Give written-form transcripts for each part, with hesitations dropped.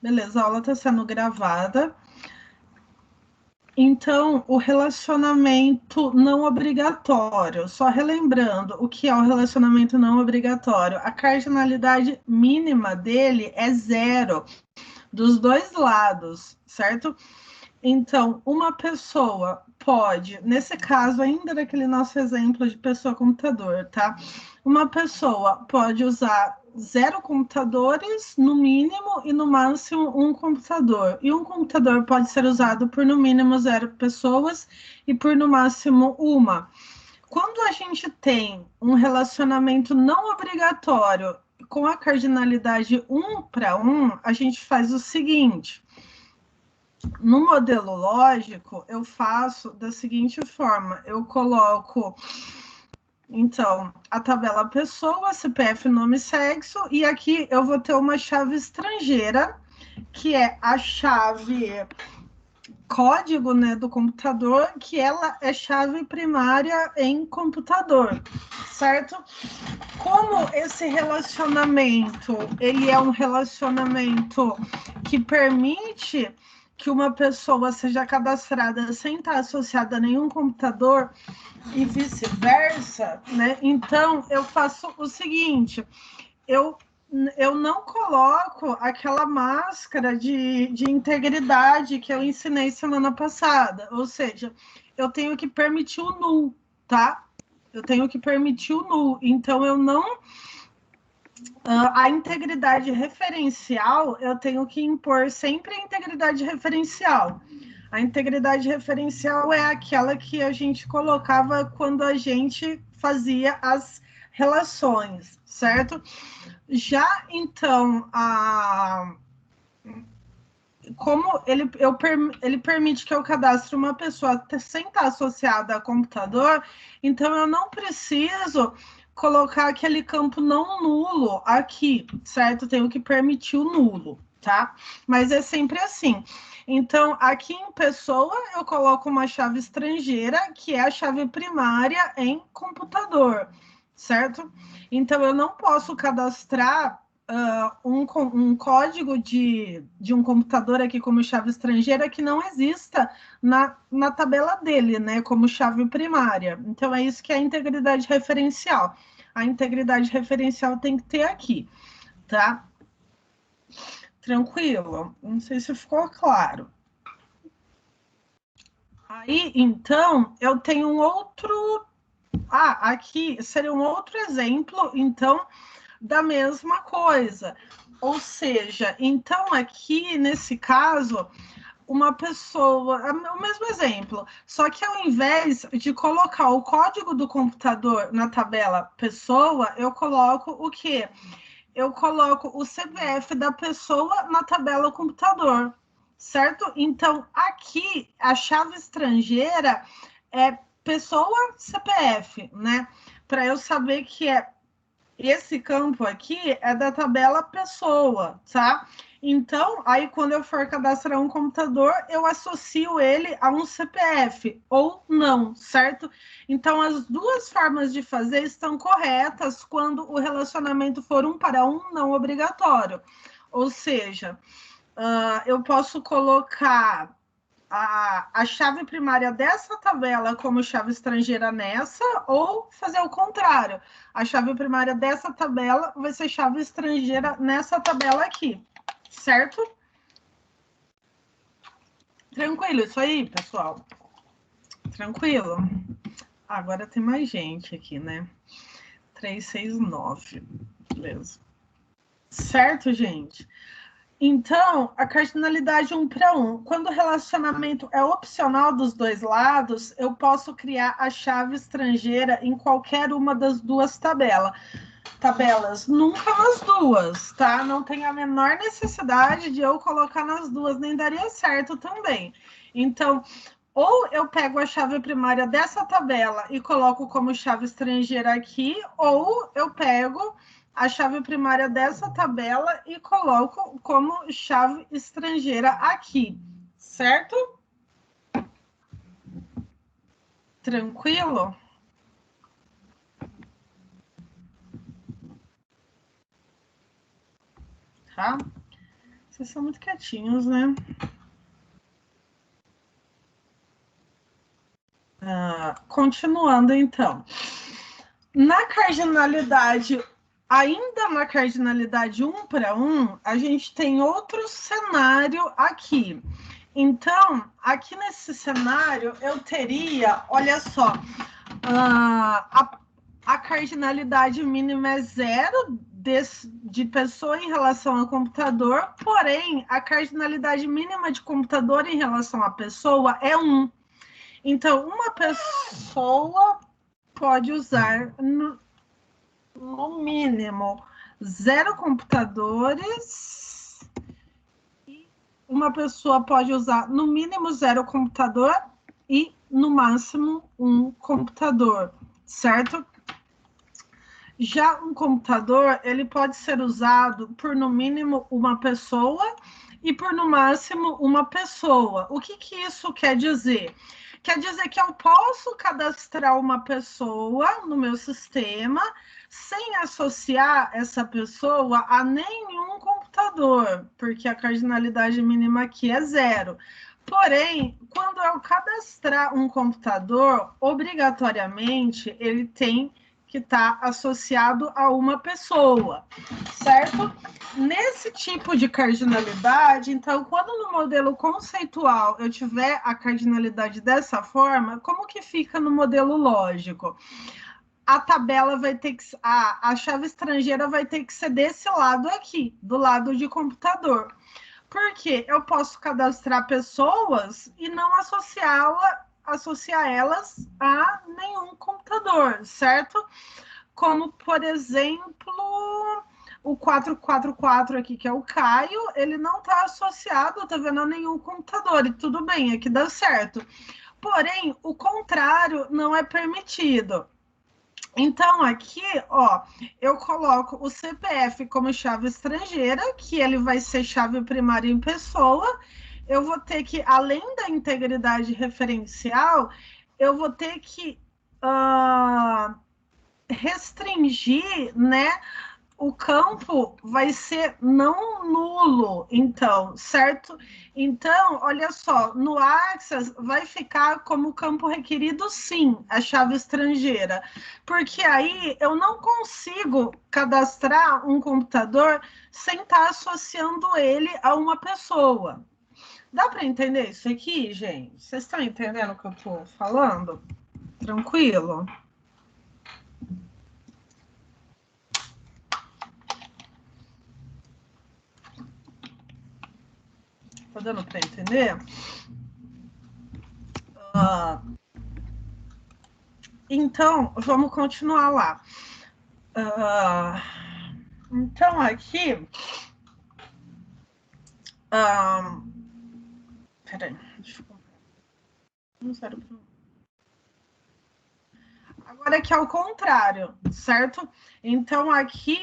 Beleza, a aula está sendo gravada. Então, o relacionamento não obrigatório, só relembrando o que é o relacionamento não obrigatório, a cardinalidade mínima dele é 0, dos dois lados, certo? Então, uma pessoa pode, nesse caso, ainda daquele nosso exemplo de pessoa-computador, tá? Uma pessoa pode usar 0 computadores, no mínimo, e no máximo um computador. E um computador pode ser usado por no mínimo 0 pessoas e por no máximo uma. Quando a gente tem um relacionamento não obrigatório com a cardinalidade 1 para 1, a gente faz o seguinte. No modelo lógico, eu faço da seguinte forma: eu coloco, então, a tabela pessoa, CPF, nome e sexo, e aqui eu vou ter uma chave estrangeira, que é a chave código, né, do computador, que ela é chave primária em computador, certo? Como esse relacionamento, ele é um relacionamento que permite que uma pessoa seja cadastrada sem estar associada a nenhum computador e vice-versa, né? Então, eu faço o seguinte, eu não coloco aquela máscara de integridade que eu ensinei semana passada, ou seja, eu tenho que permitir o null, tá? Eu tenho que permitir o null, então eu não... A integridade referencial, eu tenho que impor sempre a integridade referencial. A integridade referencial é aquela que a gente colocava quando a gente fazia as relações, certo? Já então, como ele permite que eu cadastre uma pessoa sem estar associada a computador, então eu não preciso colocar aquele campo não nulo aqui, certo? Tenho que permitir o nulo, tá? Mas é sempre assim. Então, aqui em pessoa, eu coloco uma chave estrangeira, que é a chave primária em computador, certo? Então, eu não posso cadastrar um código de um computador aqui como chave estrangeira que não exista na tabela dele, né, como chave primária. Então, é isso que é a integridade referencial. A integridade referencial tem que ter aqui, tá? Tranquilo? Não sei se ficou claro. Aí, então, eu tenho um outro... aqui seria um outro exemplo, então, da mesma coisa. Ou seja, então aqui nesse caso, uma pessoa, o mesmo exemplo, só que ao invés de colocar o código do computador na tabela pessoa, eu coloco o quê? Eu coloco o CPF da pessoa na tabela computador, certo? Então aqui a chave estrangeira é pessoa CPF, né? Para eu saber que é esse campo aqui é da tabela pessoa, tá? Então, aí quando eu for cadastrar um computador, eu associo ele a um CPF ou não, certo? Então, as duas formas de fazer estão corretas quando o relacionamento for 1 para 1 não obrigatório. Ou seja, eu posso colocar a chave primária dessa tabela como chave estrangeira nessa, ou fazer o contrário. A chave primária dessa tabela vai ser chave estrangeira nessa tabela aqui, certo? Tranquilo isso aí, pessoal? Tranquilo? Agora tem mais gente aqui, né? 369. Beleza. Certo, gente? Então, a cardinalidade 1 para 1. Quando o relacionamento é opcional dos dois lados, eu posso criar a chave estrangeira em qualquer uma das duas tabelas. Nunca nas duas, tá? Não tem a menor necessidade de eu colocar nas duas, nem daria certo também. Então, ou eu pego a chave primária dessa tabela e coloco como chave estrangeira aqui, ou eu pego a chave primária dessa tabela e coloco como chave estrangeira aqui, certo? Tranquilo? Tá? Vocês são muito quietinhos, né? Continuando, então. Na cardinalidade, ainda na cardinalidade 1 para 1, a gente tem outro cenário aqui. Então, aqui nesse cenário, eu teria, olha só, a cardinalidade mínima é 0 de pessoa em relação ao computador, porém, a cardinalidade mínima de computador em relação à pessoa é 1. Então, uma pessoa pode usar, no mínimo, 0 computadores. E uma pessoa pode usar, no mínimo, 0 computador e, no máximo, 1 computador, certo? Já um computador, ele pode ser usado por, no mínimo, uma pessoa e por, no máximo, uma pessoa. O que isso quer dizer? Quer dizer que eu posso cadastrar uma pessoa no meu sistema sem associar essa pessoa a nenhum computador, porque a cardinalidade mínima aqui é 0. Porém, quando eu cadastrar um computador, obrigatoriamente ele tem que está associado a uma pessoa, certo? Nesse tipo de cardinalidade, então, quando no modelo conceitual eu tiver a cardinalidade dessa forma, como que fica no modelo lógico? A tabela vai ter que... A chave estrangeira vai ter que ser desse lado aqui, do lado de computador. Porque eu posso cadastrar pessoas e não associar elas a nenhum computador, certo? Como, por exemplo, o 444 aqui, que é o Caio, ele não está associado, tá vendo, a nenhum computador, e tudo bem, aqui dá certo. Porém, o contrário não é permitido. Então, aqui, ó, eu coloco o CPF como chave estrangeira, que ele vai ser chave primária em pessoa. Eu vou ter que, além da integridade referencial, eu vou ter que restringir, né? O campo vai ser não nulo, então, certo? Então, olha só, no Access vai ficar como campo requerido, sim, a chave estrangeira, porque aí eu não consigo cadastrar um computador sem estar associando ele a uma pessoa. Dá para entender isso aqui, gente? Vocês estão entendendo o que eu estou falando? Tranquilo? Tá dando para entender? Então, vamos continuar lá. Então, aqui... peraí, deixa eu... Agora aqui é o contrário, certo? Então, aqui...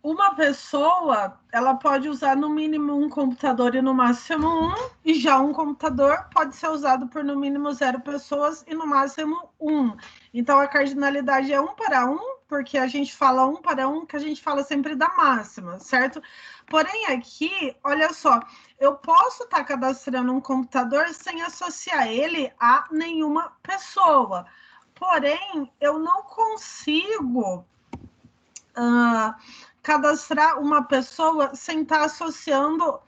uma pessoa, ela pode usar no mínimo um computador e no máximo 1, e já um computador pode ser usado por no mínimo 0 pessoas e no máximo 1. Então, a cardinalidade é 1 para 1, porque a gente fala 1 para 1, que a gente fala sempre da máxima, certo? Porém, aqui, olha só, eu posso estar cadastrando um computador sem associar ele a nenhuma pessoa. Porém, eu não consigo... cadastrar uma pessoa sem estar associando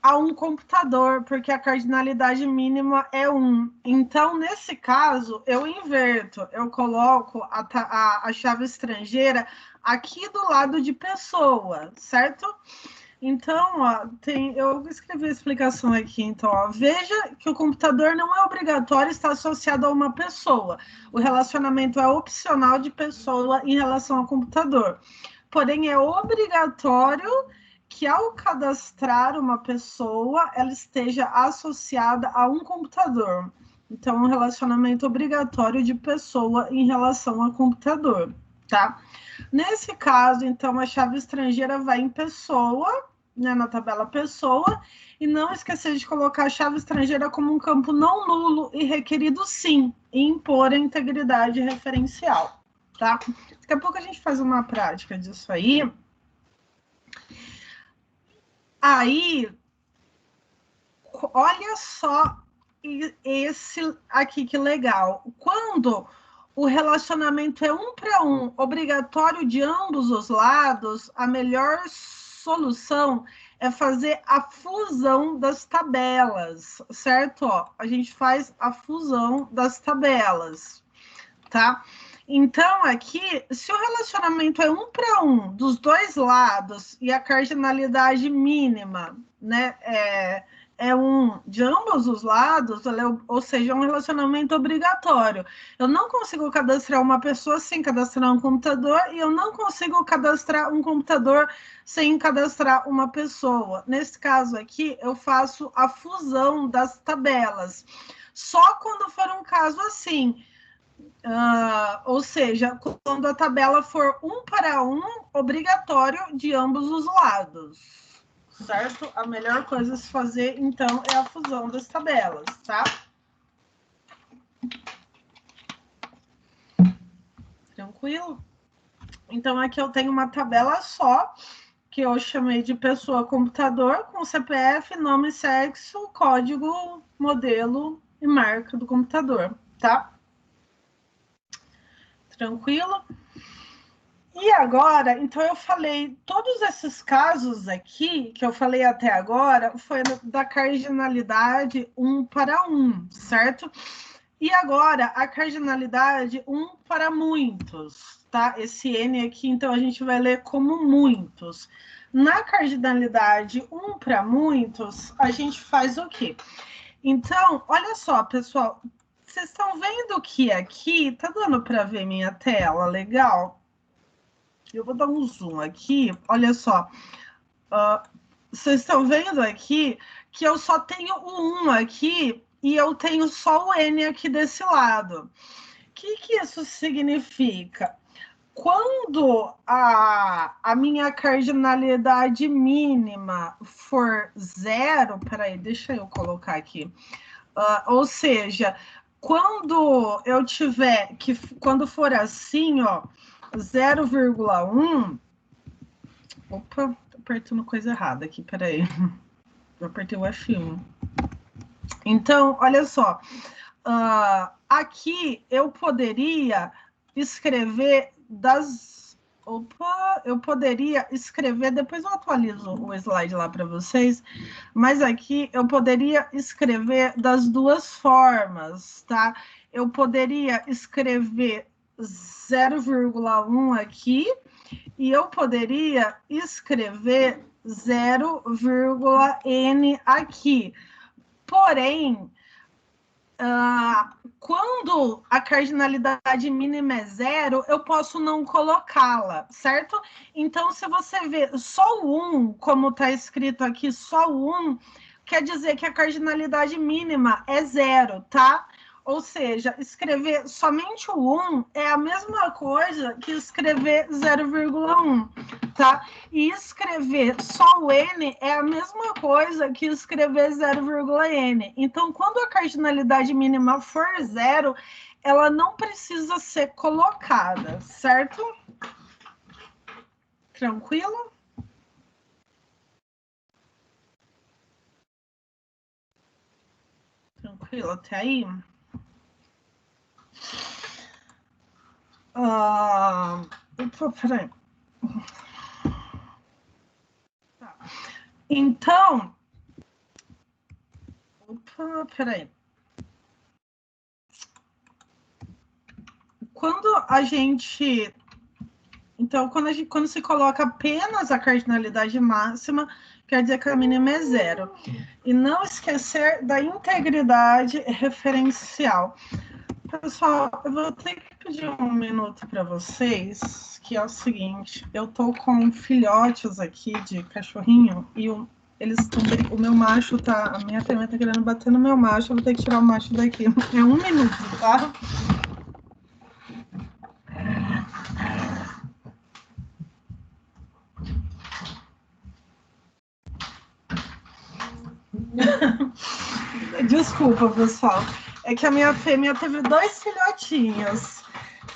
a um computador, porque a cardinalidade mínima é 1. Então, nesse caso, eu inverto, eu coloco a chave estrangeira aqui do lado de pessoa, certo? Então, ó, eu escrevi a explicação aqui. Então, ó, veja que o computador não é obrigatório estar associado a uma pessoa. O relacionamento é opcional de pessoa em relação ao computador. Porém, é obrigatório que, ao cadastrar uma pessoa, ela esteja associada a um computador. Então, um relacionamento obrigatório de pessoa em relação ao computador, tá? Nesse caso, então, a chave estrangeira vai em pessoa, né, na tabela pessoa, e não esquecer de colocar a chave estrangeira como um campo não nulo e requerido, sim, e impor a integridade referencial, tá? Daqui a pouco a gente faz uma prática disso aí. Aí, olha só esse aqui que legal. Quando o relacionamento é 1 para 1, obrigatório de ambos os lados, a melhor solução é fazer a fusão das tabelas, certo? Ó, a gente faz a fusão das tabelas, tá? Então, aqui, se o relacionamento é 1 para 1 dos dois lados e a cardinalidade mínima, né, é de ambos os lados, ou seja, é um relacionamento obrigatório. Eu não consigo cadastrar uma pessoa sem cadastrar um computador e eu não consigo cadastrar um computador sem cadastrar uma pessoa. Nesse caso aqui, eu faço a fusão das tabelas. Só quando for um caso assim, ou seja, quando a tabela for 1 para 1, obrigatório de ambos os lados, certo? A melhor coisa a se fazer, então, é a fusão das tabelas, tá? Tranquilo? Então, aqui eu tenho uma tabela só, que eu chamei de pessoa computador, com CPF, nome, sexo, código, modelo e marca do computador, tá? Tranquilo? E agora, então eu falei, todos esses casos aqui, que eu falei até agora, foi da cardinalidade 1 para 1, certo? E agora, a cardinalidade 1 para muitos, tá? Esse N aqui, então, a gente vai ler como muitos. Na cardinalidade 1 para muitos, a gente faz o quê? Então, olha só, pessoal, vocês estão vendo que aqui, tá dando para ver minha tela? Legal? Eu vou dar um zoom aqui, olha só. Vocês estão vendo aqui que eu só tenho o 1 aqui e eu tenho só o N aqui desse lado. O que isso significa? Quando a minha cardinalidade mínima for 0, peraí, deixa eu colocar aqui. Ou seja, quando eu tiver que, quando for assim, ó, 0,1. Opa, tô apertando coisa errada aqui, peraí. Eu apertei o F1. Então, olha só. Aqui eu poderia escrever das. Opa, eu poderia escrever. Depois eu atualizo o slide lá para vocês. Mas aqui eu poderia escrever das duas formas, tá? Eu poderia escrever 0,1 aqui e eu poderia escrever 0,n aqui. Porém, quando a cardinalidade mínima é 0, eu posso não colocá-la, certo? Então, se você vê só o 1, como está escrito aqui, só o 1, quer dizer que a cardinalidade mínima é 0, tá? Ou seja, escrever somente o 1 é a mesma coisa que escrever 0,1, tá? E escrever só o N é a mesma coisa que escrever 0,N. Então, quando a cardinalidade mínima for 0, ela não precisa ser colocada, certo? Tranquilo? Tranquilo até aí? Peraí. Tá. Então, peraí. Quando a gente... Então, quando se coloca apenas a cardinalidade máxima, quer dizer que a mínima é 0. E não esquecer da integridade referencial. Pessoal, eu vou ter que pedir um minuto para vocês, que é o seguinte, eu tô com filhotes aqui de cachorrinho e eles estão... O meu macho tá... A minha fêmea tá querendo bater no meu macho, eu vou ter que tirar o macho daqui. É 1 minuto, tá? Desculpa, pessoal. É que a minha fêmea teve 2 filhotinhos.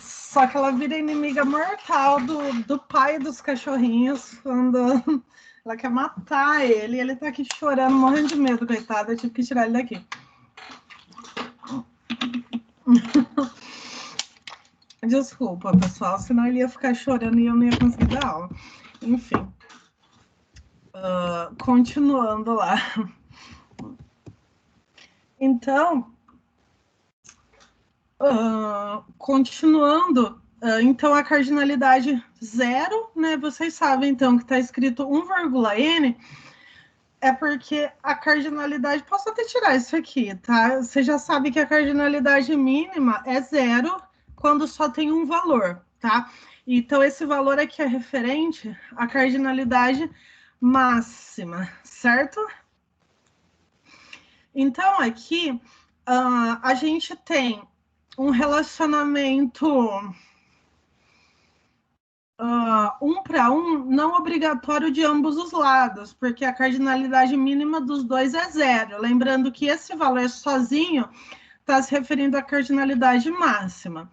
Só que ela vira inimiga mortal do pai dos cachorrinhos quando Ela quer matar ele. Ele tá aqui chorando, morrendo de medo, coitado. Eu tive que tirar ele daqui. Desculpa, pessoal, senão ele ia ficar chorando e eu não ia conseguir dar aula. Enfim. Continuando lá. Então, continuando, então a cardinalidade 0, né? Vocês sabem, então, que está escrito 1,n, é porque a cardinalidade... Posso até tirar isso aqui, tá? Você já sabe que a cardinalidade mínima é 0 quando só tem um valor, tá? Então, esse valor aqui é referente à cardinalidade máxima, certo? Então, aqui, a gente tem um relacionamento 1 para 1 não obrigatório de ambos os lados, porque a cardinalidade mínima dos dois é 0. Lembrando que esse valor sozinho está se referindo à cardinalidade máxima.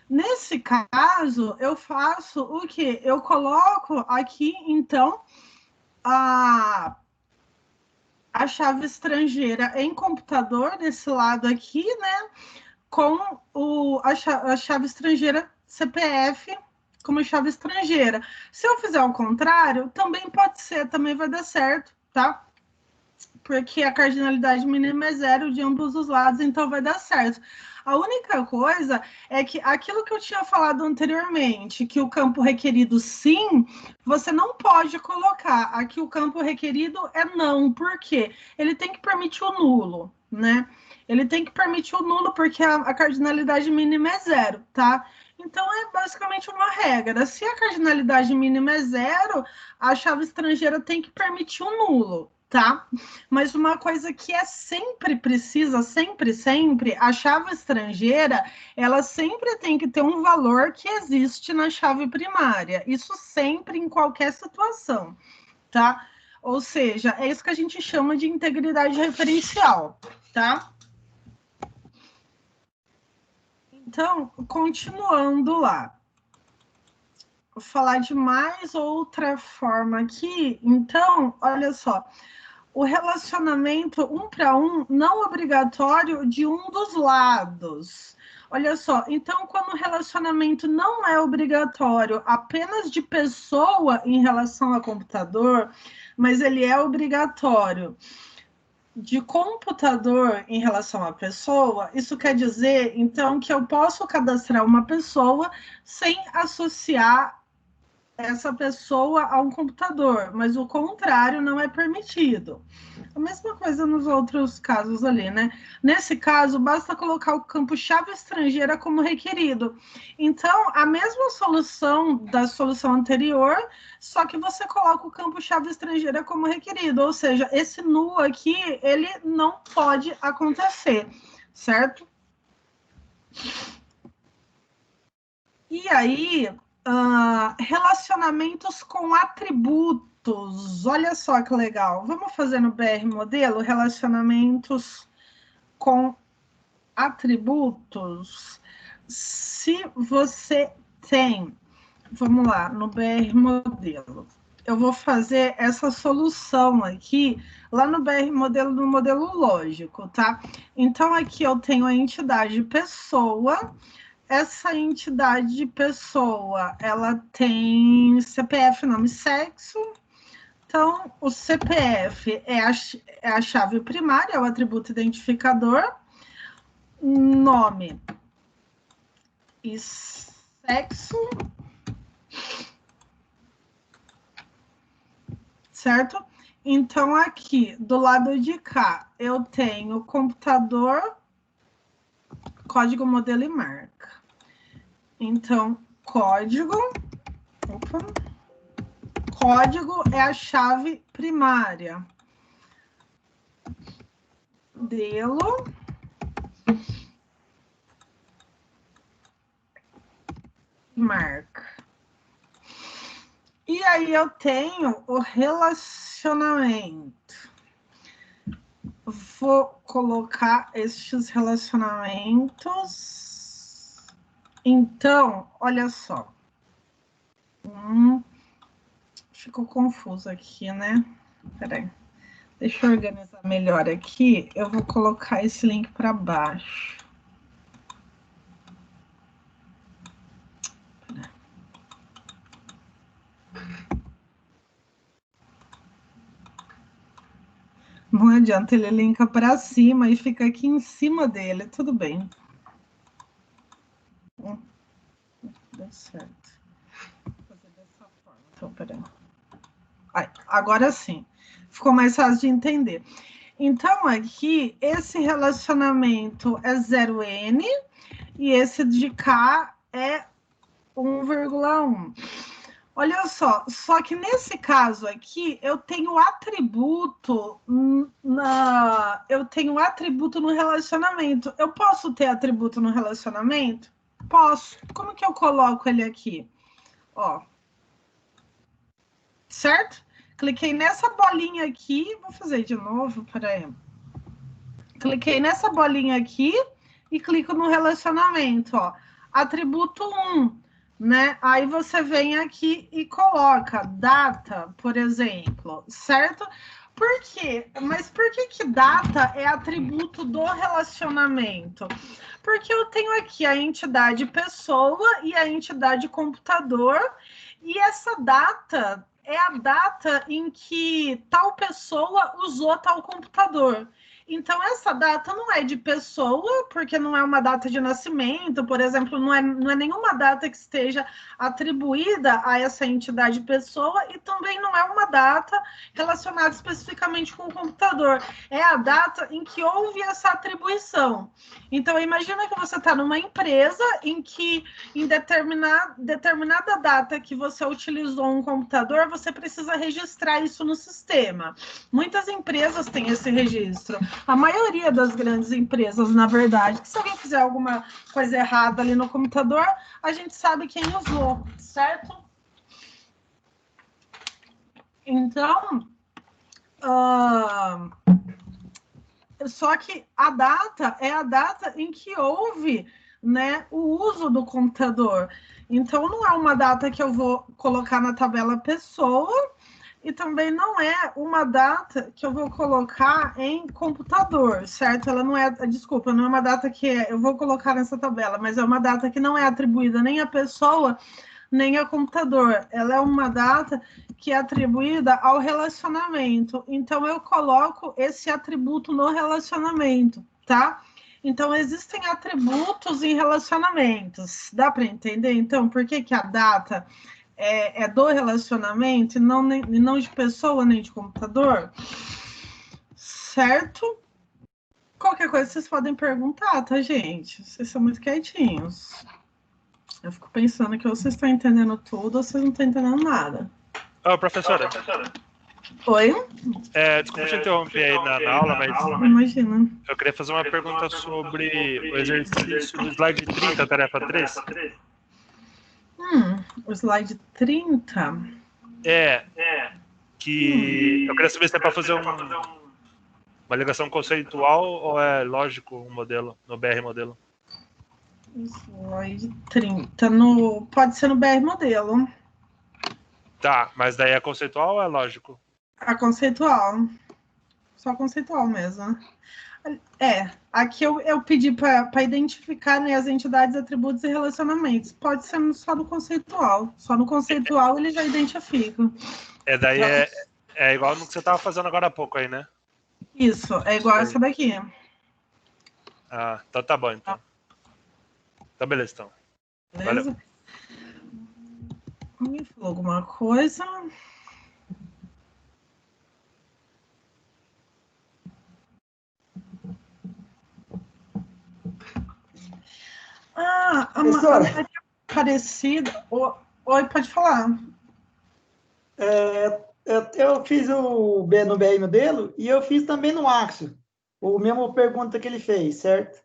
Nesse caso, eu faço o quê? Eu coloco aqui, então, a chave estrangeira em computador, desse lado aqui, né? Com a chave estrangeira CPF como chave estrangeira. Se eu fizer o contrário, também pode ser, também vai dar certo, tá? Porque a cardinalidade mínima é 0 de ambos os lados, então vai dar certo. A única coisa é que aquilo que eu tinha falado anteriormente, que o campo requerido sim, você não pode colocar. Aqui o campo requerido é não, por quê? Ele tem que permitir o nulo, né? Ele tem que permitir o nulo porque a cardinalidade mínima é 0, tá? Então é basicamente uma regra. Se a cardinalidade mínima é 0, a chave estrangeira tem que permitir o nulo, tá? Mas uma coisa que é sempre precisa, sempre, a chave estrangeira, ela sempre tem que ter um valor que existe na chave primária. Isso sempre, em qualquer situação, tá? Ou seja, é isso que a gente chama de integridade referencial, tá? Então, continuando lá. Vou falar de mais outra forma aqui. Então, olha só. O relacionamento 1 para 1 não obrigatório de um dos lados. Olha só, então quando o relacionamento não é obrigatório apenas de pessoa em relação a computador, mas ele é obrigatório de computador em relação à pessoa, isso quer dizer, então, que eu posso cadastrar uma pessoa sem associar essa pessoa a um computador, mas o contrário não é permitido. A mesma coisa nos outros casos ali, né? Nesse caso, basta colocar o campo chave estrangeira como requerido. Então, a mesma solução da solução anterior, só que você coloca o campo chave estrangeira como requerido, ou seja, esse null aqui, ele não pode acontecer, certo? E aí, relacionamentos com atributos. Olha só que legal. Vamos fazer no BR modelo relacionamentos com atributos. Se você tem, vamos lá, no BR modelo. Eu vou fazer essa solução aqui lá no BR modelo, no modelo lógico, tá? Então aqui eu tenho a entidade pessoa. Essa entidade de pessoa, ela tem CPF, nome e sexo. Então, o CPF é a chave primária, é o atributo identificador. Nome e sexo. Certo? Então, aqui, do lado de cá, eu tenho computador, código, modelo e marca. Então, código é a chave primária. Modelo marca. E aí eu tenho o relacionamento. Vou colocar estes relacionamentos. Então, olha só. ficou confuso aqui, né? Peraí. Deixa eu organizar melhor aqui. Eu vou colocar esse link para baixo. Não adianta, ele linka para cima e fica aqui em cima dele. Tudo bem. Deu certo. Vou fazer dessa forma. Então, peraí. Agora sim. Ficou mais fácil de entender. Então, aqui, esse relacionamento é 0n e esse de cá é 1,1. Olha só que nesse caso aqui, eu tenho atributo no relacionamento. Eu posso ter atributo no relacionamento? Posso. Como que eu coloco ele aqui? Ó. Certo? Cliquei nessa bolinha aqui, vou fazer de novo, peraí. Cliquei nessa bolinha aqui e clico no relacionamento, ó. Atributo 1, né? Aí você vem aqui e coloca data, por exemplo, certo? Por quê? Mas por que data é atributo do relacionamento? Porque eu tenho aqui a entidade pessoa e a entidade computador, e essa data é a data em que tal pessoa usou tal computador. Então, essa data não é de pessoa, porque não é uma data de nascimento, por exemplo, não é nenhuma data que esteja atribuída a essa entidade pessoa, e também não é uma data relacionada especificamente com o computador. É a data em que houve essa atribuição. Então, imagina que você está numa empresa em que, em determinada data que você utilizou um computador, você precisa registrar isso no sistema. Muitas empresas têm esse registro. A maioria das grandes empresas, na verdade, que se alguém fizer alguma coisa errada ali no computador, a gente sabe quem usou, certo? Então, só que a data é a data em que houve, né, o uso do computador. Então, não é uma data que eu vou colocar na tabela pessoa, e também não é uma data que eu vou colocar em computador, certo? Ela não é, desculpa, não é uma data que eu vou colocar nessa tabela, mas é uma data que não é atribuída nem à pessoa, nem ao computador. Ela é uma data que é atribuída ao relacionamento. Então, eu coloco esse atributo no relacionamento, tá? Então, existem atributos em relacionamentos. Dá para entender, então, por que a data é do relacionamento e não de pessoa nem de computador? Certo? Qualquer coisa vocês podem perguntar, tá, gente? Vocês são muito quietinhos. Eu fico pensando que ou vocês estão entendendo tudo ou vocês não estão entendendo nada. Ô, professora. Oi? Desculpa te interromper aí na aula, mas imagina. Eu queria fazer uma pergunta sobre o exercício do slide 30, tarefa 3. O slide 30? Que eu queria saber se é para fazer uma ligação conceitual ou é lógico um modelo, no BR modelo. Slide 30, pode ser no BR modelo. Tá, mas daí é conceitual ou é lógico? A conceitual. Só conceitual mesmo. Aqui eu pedi para identificar, né, as entidades, atributos e relacionamentos. Pode ser só no conceitual. Só no conceitual ele já identifica. Daí é igual no que você estava fazendo agora há pouco aí, né? Isso, é igual essa daqui. Ah, então tá bom, então. Tá, beleza, então. Beleza? Valeu. Me falou alguma coisa? A Maria Aparecida. Oi, pode falar. Eu fiz o B no BR modelo e eu fiz também no Axo. O mesmo pergunta que ele fez, certo?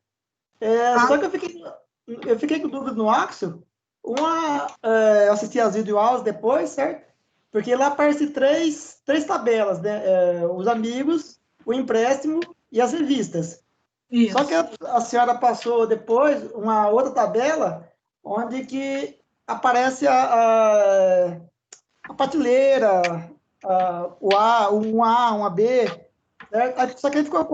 Só que eu fiquei com dúvida no Axo. Eu assisti as videoaulas depois, certo? Porque lá aparece três tabelas, né? Os amigos, o empréstimo e as revistas. Isso. Só que a senhora passou depois uma outra tabela onde que aparece a prateleira, o A, um A, um AB, certo? Só que ele ficou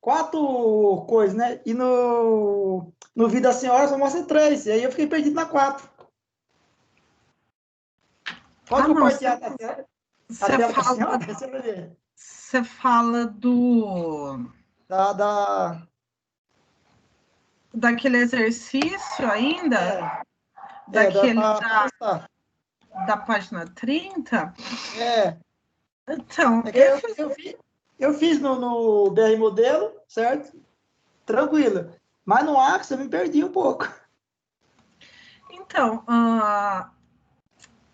quatro coisas, né? E no Vida da Senhora só mostra 3, e aí eu fiquei perdido na 4. Pode compartilhar a tela com a senhora? Você vai ver. Você fala do... Daquele exercício ainda? Da página 30? Então, eu fiz no BR Modelo, certo? Tranquilo. Mas no Axis eu me perdi um pouco. Então,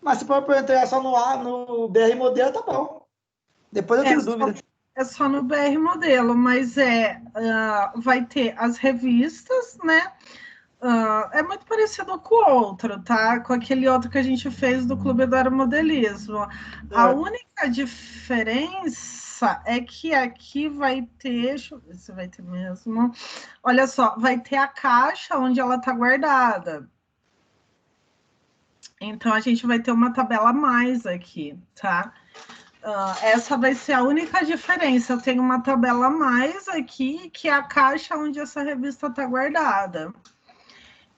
mas se for entrar só no BR Modelo, tá bom. Depois eu tiro dúvida. É só no BR Modelo, mas vai ter as revistas, né? É muito parecido com o outro, tá? Com aquele outro que a gente fez do Clube do Aeromodelismo. A única diferença é que aqui vai ter... Deixa eu ver se vai ter mesmo. Olha só, vai ter a caixa onde ela está guardada. Então, a gente vai ter uma tabela a mais aqui, tá? Essa vai ser a única diferença. Eu tenho uma tabela a mais aqui, que é a caixa onde essa revista está guardada.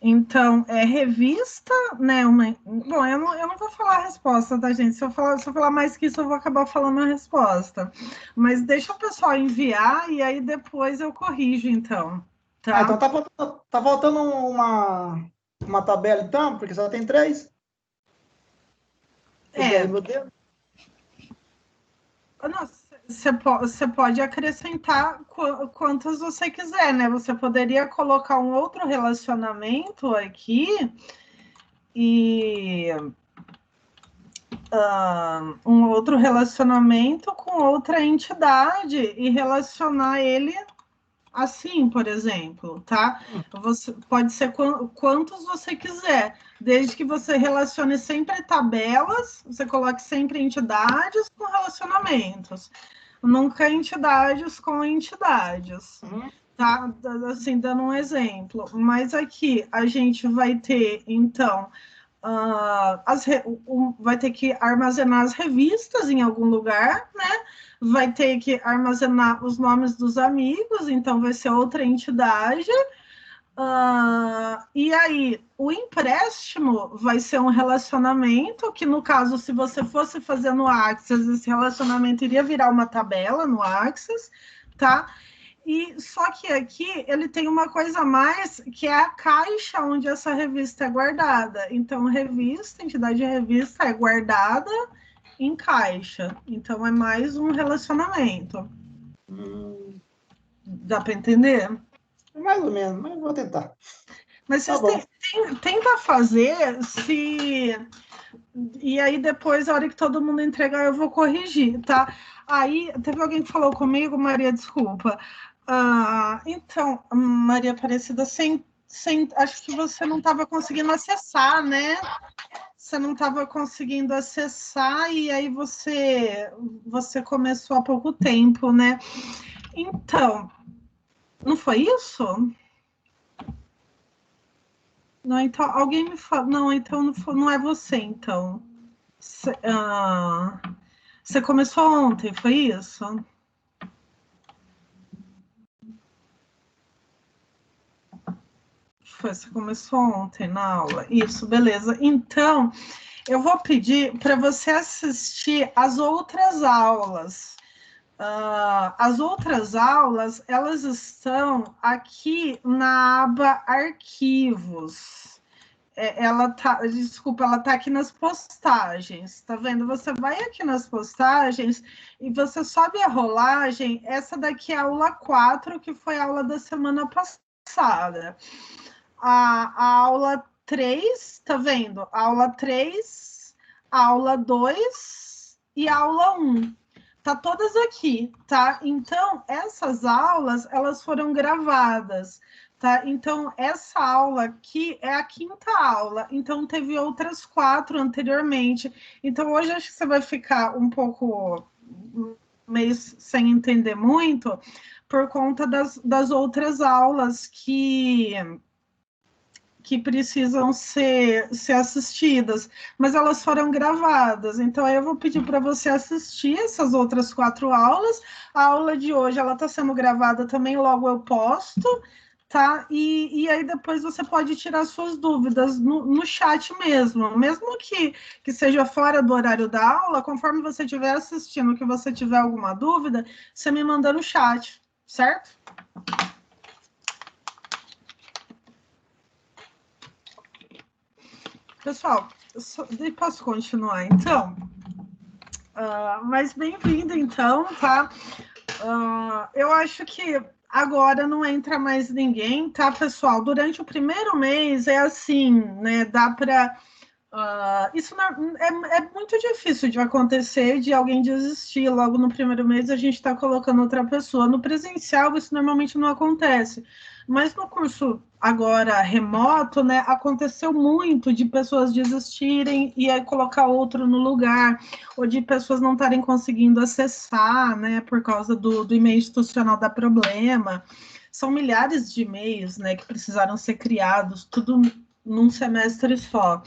Então, revista, né? Bom, eu não vou falar a resposta, tá, gente? Se eu falar mais que isso, eu vou acabar falando a resposta. Mas deixa o pessoal enviar e aí depois eu corrijo, então. Tá? Então tá faltando uma tabela, então, porque só tem 3. Modelo. Você pode acrescentar quantas você quiser, né? Você poderia colocar um outro relacionamento aqui e um outro relacionamento com outra entidade e relacionar ele assim, por exemplo, tá? Pode ser quantos você quiser, desde que você relacione sempre tabelas, você coloque sempre entidades com relacionamentos. Nunca entidades com entidades, tá? Assim, dando um exemplo. Mas aqui a gente vai ter, então, vai ter que armazenar as revistas em algum lugar, né? Vai ter que armazenar os nomes dos amigos, então vai ser outra entidade. E aí, o empréstimo vai ser um relacionamento, que no caso, se você fosse fazer no Axis, esse relacionamento iria virar uma tabela no Axis, tá? E só que aqui ele tem uma coisa a mais, que é a caixa onde essa revista é guardada. Então, entidade de revista é guardada em caixa. Então, é mais um relacionamento. Dá para entender? Mais ou menos, mas vou tentar. Mas vocês tenta fazer e aí depois, a hora que todo mundo entregar, eu vou corrigir, tá? Aí, teve alguém que falou comigo, Maria, desculpa. Então, Maria Aparecida, acho que você não estava conseguindo acessar, né? Você não estava conseguindo acessar e aí você começou há pouco tempo, né? Então, não foi isso? Não, então, alguém me fala. Não, então não é você, então. Você começou ontem, foi isso? Você começou ontem na aula. Isso, beleza. Então, eu vou pedir para você assistir as outras aulas. As outras aulas, elas estão aqui na aba Arquivos. Ela tá aqui nas postagens, tá vendo? Você vai aqui nas postagens e você sobe a rolagem. Essa daqui é a aula 4, que foi a aula da semana passada. A aula 3, tá vendo? A aula 3, a aula 2 e a aula 1. Tá todas aqui, tá? Então, essas aulas, elas foram gravadas, tá? Então, essa aula aqui é a 5ª aula. Então, teve outras 4 anteriormente. Então, hoje acho que você vai ficar um pouco meio sem entender muito por conta das outras aulas que que precisam ser assistidas, mas elas foram gravadas, então aí eu vou pedir para você assistir essas outras 4 aulas. A aula de hoje, ela está sendo gravada também, logo eu posto, tá? E aí depois você pode tirar suas dúvidas no chat mesmo que seja fora do horário da aula, conforme você estiver assistindo, que você tiver alguma dúvida, você me manda no chat, certo? Pessoal, posso continuar, então? Mas bem-vindo, então, tá? Eu acho que agora não entra mais ninguém, tá, pessoal? Durante o primeiro mês é assim, né? Dá para... isso é muito difícil de acontecer, de alguém desistir logo no primeiro mês, a gente está colocando outra pessoa. No presencial, isso normalmente não acontece. Mas no curso agora remoto, né, aconteceu muito de pessoas desistirem e aí colocar outro no lugar, ou de pessoas não estarem conseguindo acessar, né, por causa do e-mail institucional dar problema. São milhares de e-mails, né, que precisaram ser criados, tudo num semestre só.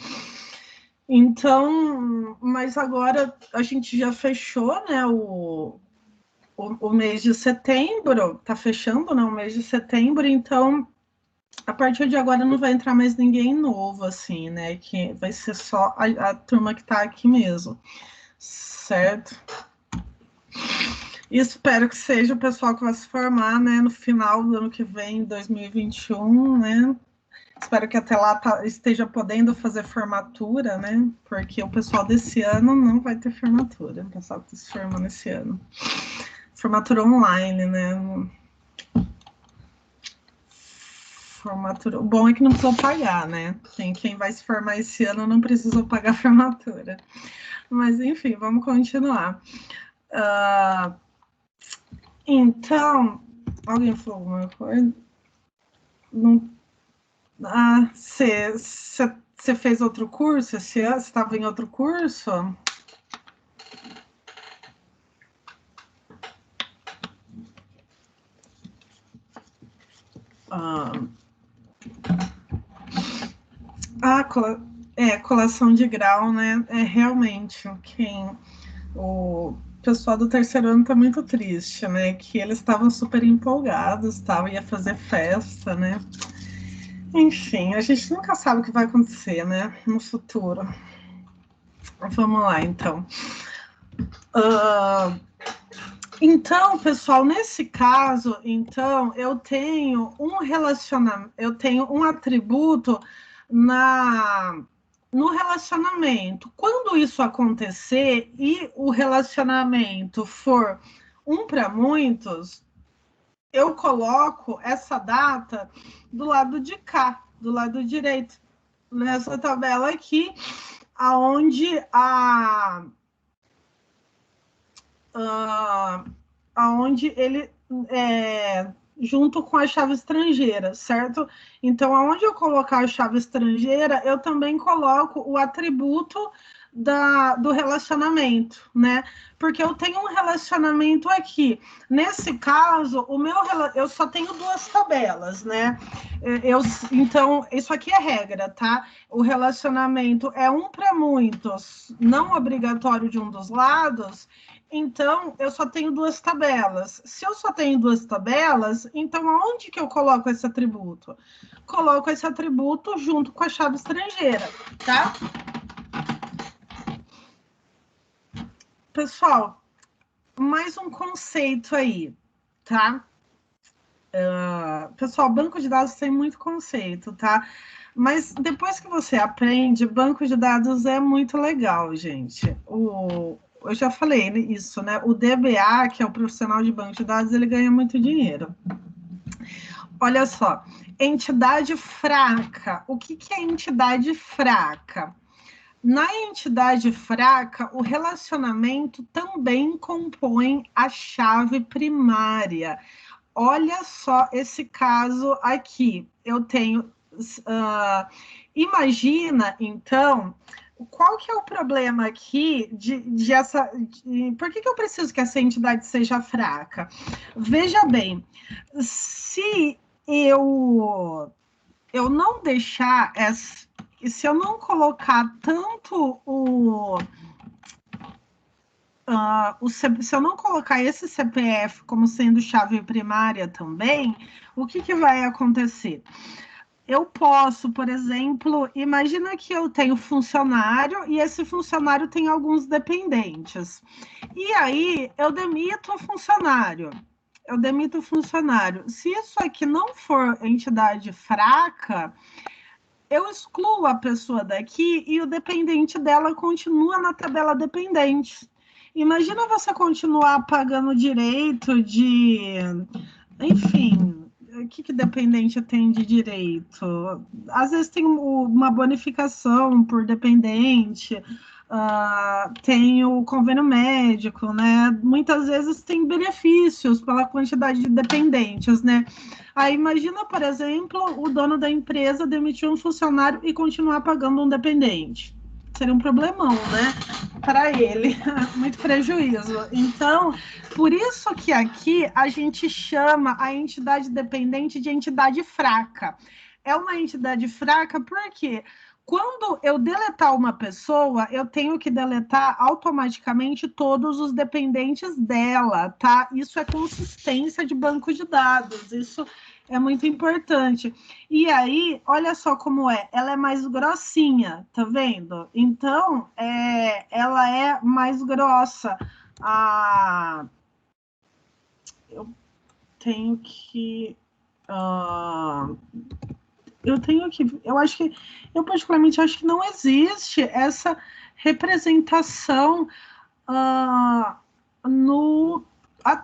Então, mas agora a gente já fechou, né, o mês de setembro, tá fechando, né, o mês de setembro, então, a partir de agora não vai entrar mais ninguém novo, assim, né, que vai ser só a turma que tá aqui mesmo, certo? E espero que seja o pessoal que vai se formar, né, no final do ano que vem, 2021, né, espero que até lá esteja podendo fazer formatura, né? Porque o pessoal desse ano não vai ter formatura. O pessoal que está se formando esse ano. Formatura online, né? Formatura. O bom é que não precisou pagar, né? Quem vai se formar esse ano não precisou pagar formatura. Mas, enfim, vamos continuar. Então, alguém falou alguma coisa? Não. Você fez outro curso esse ano? Você estava em outro curso? Colação de grau, né? Realmente, o pessoal do terceiro ano está muito triste, né? Que eles estavam super empolgados, ia fazer festa, né? Enfim, a gente nunca sabe o que vai acontecer, né? No futuro. Vamos lá, então. Então, pessoal, nesse caso, então, eu tenho um atributo no relacionamento. Quando isso acontecer e o relacionamento for um para muitos, eu coloco essa data do lado de cá, do lado direito, nessa tabela aqui, aonde aonde ele junto com a chave estrangeira, certo? Então, aonde eu colocar a chave estrangeira, eu também coloco o atributo do relacionamento, né? Porque eu tenho um relacionamento aqui. Nesse caso, eu só tenho 2 tabelas, né? Então, isso aqui é regra, tá? O relacionamento é um para muitos, não obrigatório de um dos lados. Então, eu só tenho 2 tabelas. Se eu só tenho 2 tabelas, então aonde que eu coloco esse atributo? Coloco esse atributo junto com a chave estrangeira, tá? Pessoal, mais um conceito aí, tá? Pessoal, banco de dados tem muito conceito, tá? Mas depois que você aprende, banco de dados é muito legal, gente. Eu já falei isso, né? O DBA, que é o profissional de banco de dados, ele ganha muito dinheiro. Olha só, entidade fraca. O que é entidade fraca? Na entidade fraca, o relacionamento também compõe a chave primária. Olha só esse caso aqui. Eu tenho... imagina, então... Qual que é o problema aqui por que eu preciso que essa entidade seja fraca? Veja bem, se eu eu não deixar, se eu não colocar tanto se eu não colocar esse CPF como sendo chave primária também, o que vai acontecer? Eu posso, por exemplo, imagina que eu tenho funcionário e esse funcionário tem alguns dependentes. E aí eu demito o funcionário. Se isso aqui não for entidade fraca, eu excluo a pessoa daqui e o dependente dela continua na tabela dependente. Imagina você continuar pagando direito de... Enfim... O que dependente tem de direito? Às vezes tem uma bonificação por dependente, tem o convênio médico, né? Muitas vezes tem benefícios pela quantidade de dependentes, né? Aí imagina, por exemplo, o dono da empresa demitir um funcionário e continuar pagando um dependente. Seria um problemão, né? Para ele, muito prejuízo. Então, por isso que aqui a gente chama a entidade dependente de entidade fraca. É uma entidade fraca porque quando eu deletar uma pessoa, eu tenho que deletar automaticamente todos os dependentes dela, tá? Isso é consistência de banco de dados, isso é muito importante. E aí, olha só como é. Ela é mais grossinha, tá vendo? Então, ela é mais grossa. Eu tenho que... Eu particularmente acho que não existe essa representação no...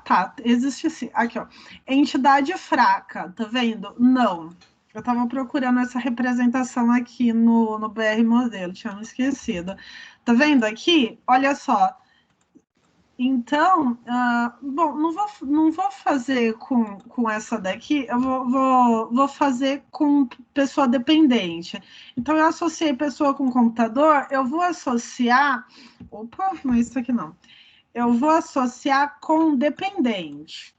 tá, existe sim. Aqui, ó. Entidade fraca, tá vendo? Não. Eu estava procurando essa representação aqui no BR Modelo, tinha me esquecido. Tá vendo aqui? Olha só. Então, bom, não vou fazer com essa daqui, eu vou fazer com pessoa dependente. Então, eu associei pessoa com computador, eu vou associar... Opa, não é isso aqui não. Eu vou associar com dependente.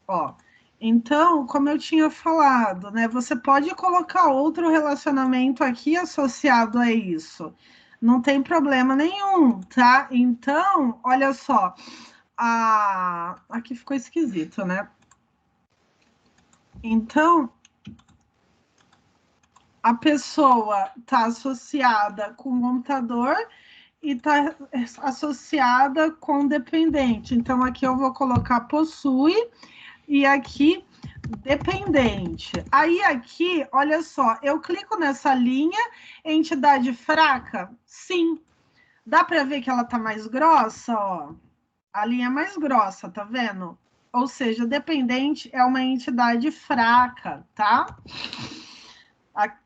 Ó, então, como eu tinha falado, né? Você pode colocar outro relacionamento aqui associado a isso. Não tem problema nenhum, tá? Então, olha só. Aqui ficou esquisito, né? Então, a pessoa está associada com o computador e está associada com dependente. Então, aqui eu vou colocar possui e aqui dependente. Aí aqui, olha só, eu clico nessa linha, entidade fraca? Sim. Dá para ver que ela tá mais grossa, ó. A linha é mais grossa, tá vendo? Ou seja, dependente é uma entidade fraca, tá?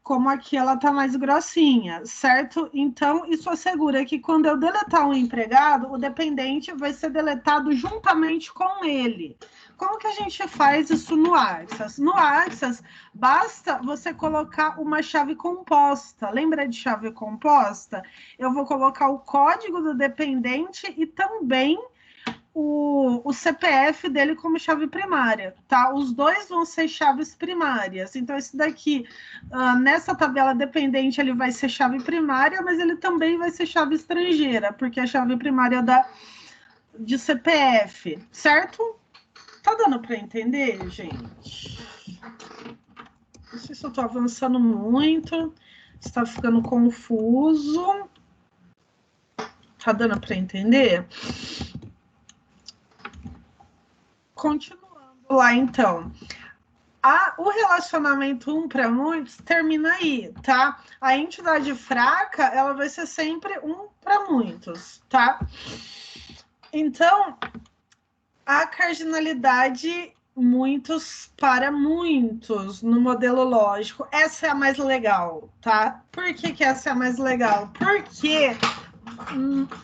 Como aqui ela tá mais grossinha, certo? Então, isso assegura que quando eu deletar um empregado, o dependente vai ser deletado juntamente com ele. Como que a gente faz isso no Axis? No Axis, basta você colocar uma chave composta. Lembra de chave composta? Eu vou colocar o código do dependente e também o CPF dele como chave primária, tá? Os dois vão ser chaves primárias. Então, esse daqui, nessa tabela dependente, ele vai ser chave primária, mas ele também vai ser chave estrangeira, porque é a chave primária de CPF, certo? Tá dando para entender, gente? Não sei se eu tô avançando muito, está ficando confuso. Tá dando para entender? Continuando lá, então. O relacionamento um para muitos termina aí, tá? A entidade fraca, ela vai ser sempre um para muitos, tá? Então, a cardinalidade muitos para muitos no modelo lógico, essa é a mais legal, tá? Por que essa é a mais legal? Porque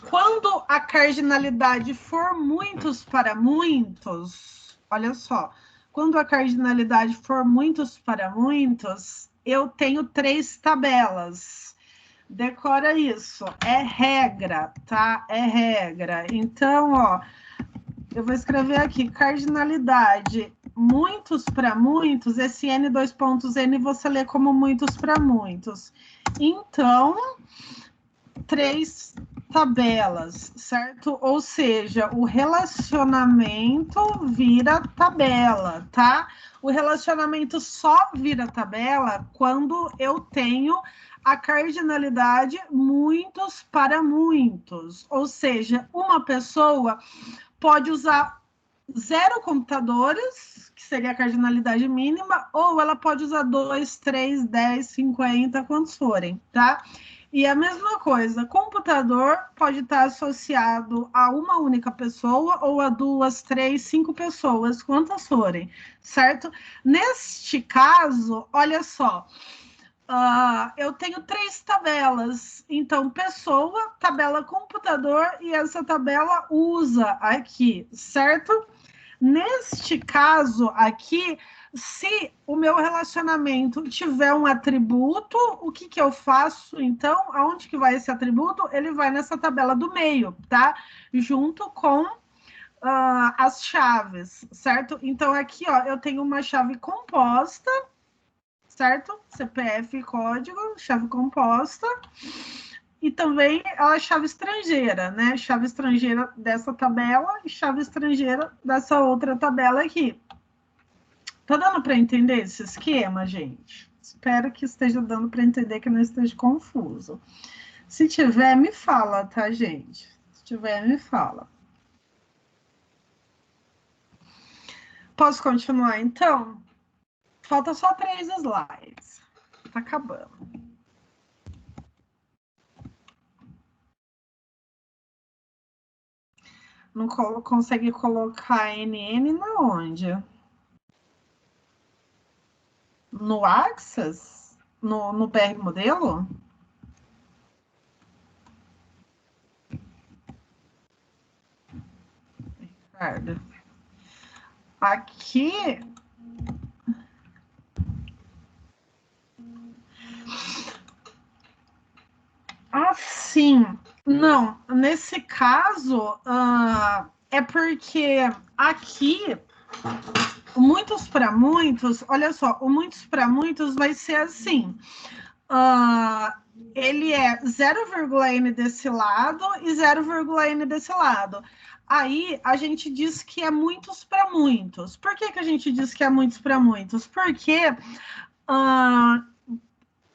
quando a cardinalidade for muitos para muitos, olha só, quando a cardinalidade for muitos para muitos, eu tenho 3 tabelas. Decora isso, é regra, tá? É regra. Então, ó, eu vou escrever aqui, cardinalidade muitos para muitos, esse N, 2 pontos N, você lê como muitos para muitos. Então, 3 tabelas, certo? Ou seja, o relacionamento vira tabela, tá? O relacionamento só vira tabela quando eu tenho a cardinalidade muitos para muitos. Ou seja, uma pessoa pode usar 0 computadores, que seria a cardinalidade mínima, ou ela pode usar 2, 3, 10, 50, quantos forem, tá? E a mesma coisa, computador pode estar associado a uma única pessoa ou a 2, 3, 5 pessoas, quantas forem, certo? Neste caso, olha só, eu tenho 3 tabelas. Então, pessoa, tabela computador, e essa tabela usa aqui, certo? Neste caso aqui, se o meu relacionamento tiver um atributo, o que eu faço, então? Aonde que vai esse atributo? Ele vai nessa tabela do meio, tá? Junto com as chaves, certo? Então, aqui, ó, eu tenho uma chave composta, certo? CPF, código, chave composta. E também a chave estrangeira, né? Chave estrangeira dessa tabela e chave estrangeira dessa outra tabela aqui. Tá dando para entender esse esquema, gente? Espero que esteja dando para entender, que não esteja confuso. Se tiver, me fala, tá, gente? Se tiver, me fala. Posso continuar, então? Falta só 3 slides. Tá acabando. Não consegue colocar NN na onde? No Access? No BR modelo? Ricardo. Aqui... Assim, não, nesse caso, é porque aqui, muitos para muitos, olha só, o muitos para muitos vai ser assim, ele é 0,n desse lado e 0,n desse lado. Aí a gente diz que é muitos para muitos. Por que a gente diz que é muitos para muitos? Porque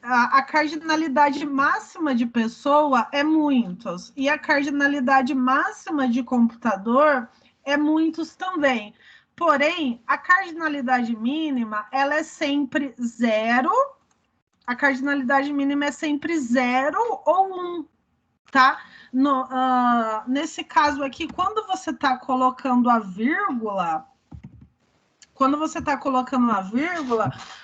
a cardinalidade máxima de pessoa é muitos, e a cardinalidade máxima de computador é muitos também. Porém, a cardinalidade mínima, ela é sempre 0, a cardinalidade mínima é sempre 0 ou 1, tá? Nesse caso aqui, quando você está colocando a vírgula,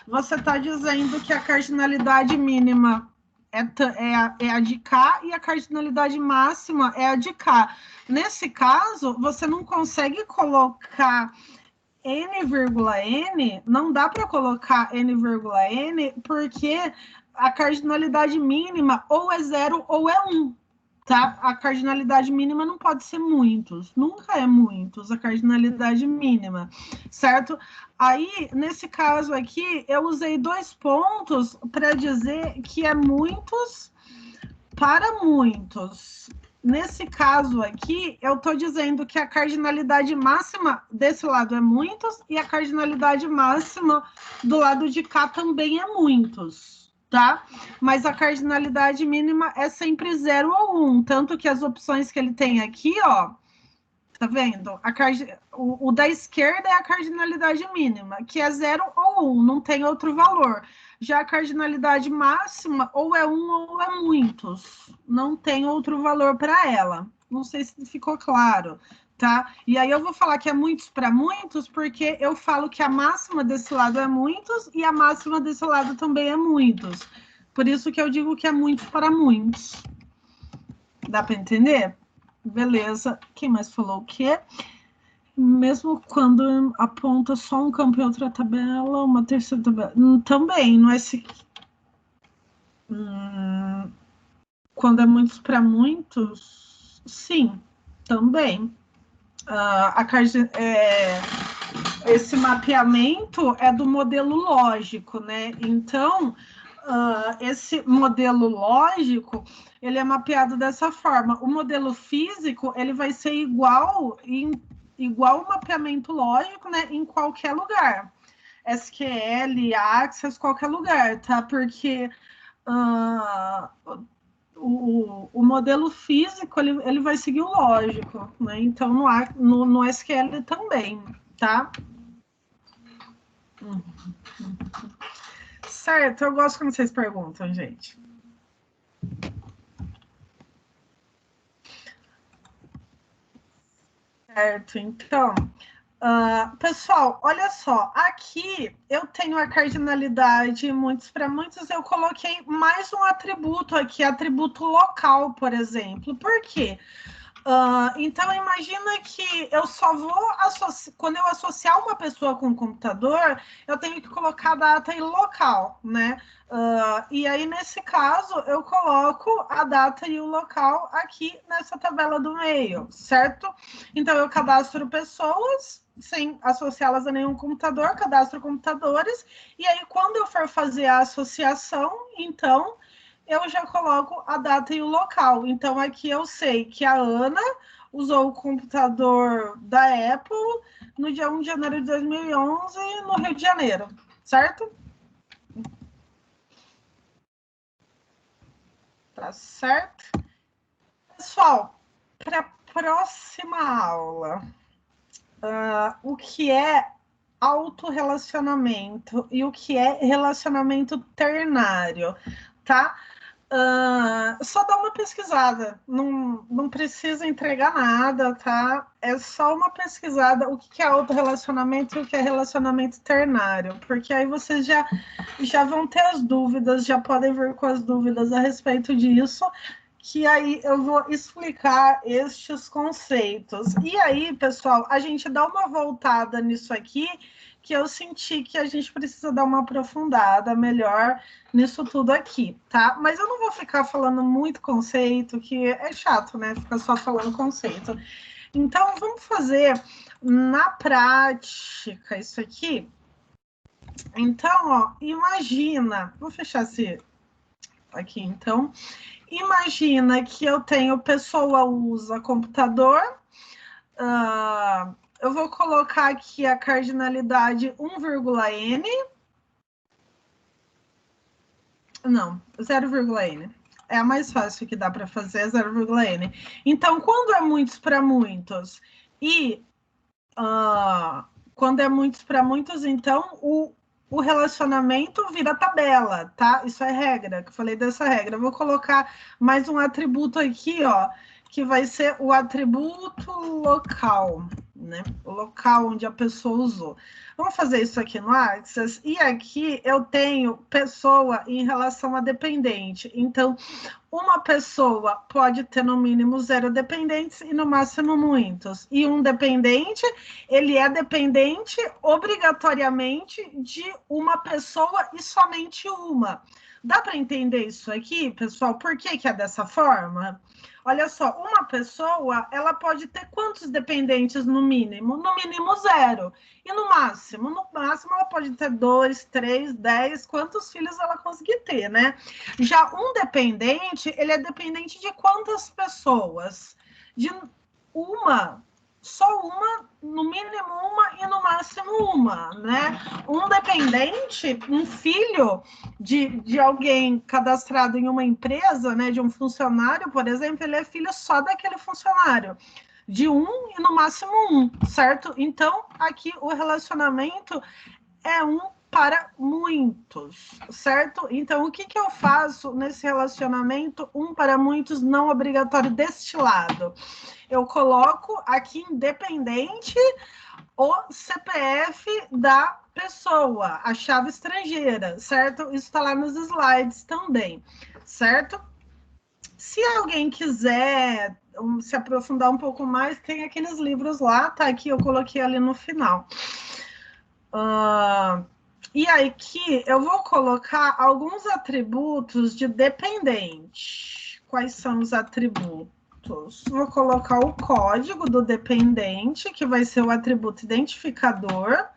você está dizendo que a cardinalidade mínima é a de K e a cardinalidade máxima é a de K. Nesse caso, você não consegue colocar N,N, não dá para colocar N,N, porque a cardinalidade mínima ou é 0 ou é 1. Tá? A cardinalidade mínima não pode ser muitos, nunca é muitos a cardinalidade mínima, certo? Aí, nesse caso aqui, eu usei 2 pontos para dizer que é muitos para muitos. Nesse caso aqui, eu estou dizendo que a cardinalidade máxima desse lado é muitos e a cardinalidade máxima do lado de cá também é muitos. Tá? Mas a cardinalidade mínima é sempre 0 ou 1, tanto que as opções que ele tem aqui, ó, tá vendo? O da esquerda é a cardinalidade mínima, que é 0 ou 1, não tem outro valor. Já a cardinalidade máxima, ou é 1 ou é muitos, não tem outro valor para ela. Não sei se ficou claro, tá? E aí eu vou falar que é muitos para muitos, porque eu falo que a máxima desse lado é muitos e a máxima desse lado também é muitos. Por isso que eu digo que é muitos para muitos. Dá para entender? Beleza. Quem mais falou o quê? Mesmo quando aponta só um campo e outra tabela, uma terceira tabela. Também, não é se... Quando é muitos para muitos, sim, também. esse mapeamento é do modelo lógico, né? Então, esse modelo lógico, ele é mapeado dessa forma. O modelo físico, ele vai ser igual o mapeamento lógico, né? Em qualquer lugar. SQL, Access, qualquer lugar, tá? Porque o modelo físico, ele vai seguir o lógico, né? Então, no SQL também, tá? Certo, eu gosto quando vocês perguntam, gente. Certo, então, pessoal, olha só, aqui eu tenho a cardinalidade muitos para muitos, eu coloquei mais um atributo aqui, atributo local, por exemplo. Por quê? Então, imagina que eu só vou quando eu associar uma pessoa com um computador, eu tenho que colocar a data e local, né? E aí, nesse caso, eu coloco a data e o local aqui nessa tabela do meio, certo? Então, eu cadastro pessoas sem associá-las a nenhum computador, cadastro computadores, e aí, quando eu for fazer a associação, então eu já coloco a data e o local. Então, aqui eu sei que a Ana usou o computador da Apple no dia 1 de janeiro de 2011 no Rio de Janeiro, certo? Tá certo? Pessoal, para a próxima aula, o que é autorrelacionamento e o que é relacionamento ternário, tá? Só dá uma pesquisada, não precisa entregar nada, tá? É só uma pesquisada o que é autorrelacionamento e o que é relacionamento ternário, porque aí vocês já vão ter as dúvidas, já podem vir com as dúvidas a respeito disso, que aí eu vou explicar estes conceitos. E aí, pessoal, a gente dá uma voltada nisso aqui, que eu senti que a gente precisa dar uma aprofundada melhor nisso tudo aqui, tá? Mas eu não vou ficar falando muito conceito, que é chato, né? Ficar só falando conceito. Então, vamos fazer na prática isso aqui. Então, ó, imagina, vou fechar esse aqui, então. Imagina que eu tenho pessoa usa computador, eu vou colocar aqui a cardinalidade 1,n. Não, 0,n. É a mais fácil que dá para fazer, 0,n. Então, quando é muitos para muitos e quando é muitos para muitos, então o relacionamento vira tabela, tá? Isso é regra, que eu falei dessa regra. Eu vou colocar mais um atributo aqui, ó, que vai ser o atributo local, né? O local onde a pessoa usou. Vamos fazer isso aqui no Access. E aqui eu tenho pessoa em relação a dependente. Então, uma pessoa pode ter no mínimo 0 dependentes e no máximo muitos. E um dependente, ele é dependente obrigatoriamente de uma pessoa e somente uma. Dá para entender isso aqui, pessoal? Por que é dessa forma? Olha só, uma pessoa, ela pode ter quantos dependentes no mínimo? No mínimo 0. E no máximo? No máximo, ela pode ter 2, 3, 10, quantos filhos ela conseguir ter, né? Já um dependente, ele é dependente de quantas pessoas? De uma, só uma, no mínimo uma e no máximo uma, né? Um dependente, um filho de alguém cadastrado em uma empresa, né, de um funcionário, por exemplo, ele é filho só daquele funcionário, de um e no máximo um, certo? Então, aqui o relacionamento é um para muitos, certo? Então, o que eu faço nesse relacionamento, um para muitos, não obrigatório deste lado? Eu coloco aqui independente o CPF da pessoa, a chave estrangeira, certo? Isso está lá nos slides também, certo? Se alguém quiser se aprofundar um pouco mais, tem aqueles livros lá, tá aqui, eu coloquei ali no final. E aqui eu vou colocar alguns atributos de dependente. Quais são os atributos? atributos. Vou colocar o código do dependente, que vai ser o atributo identificador.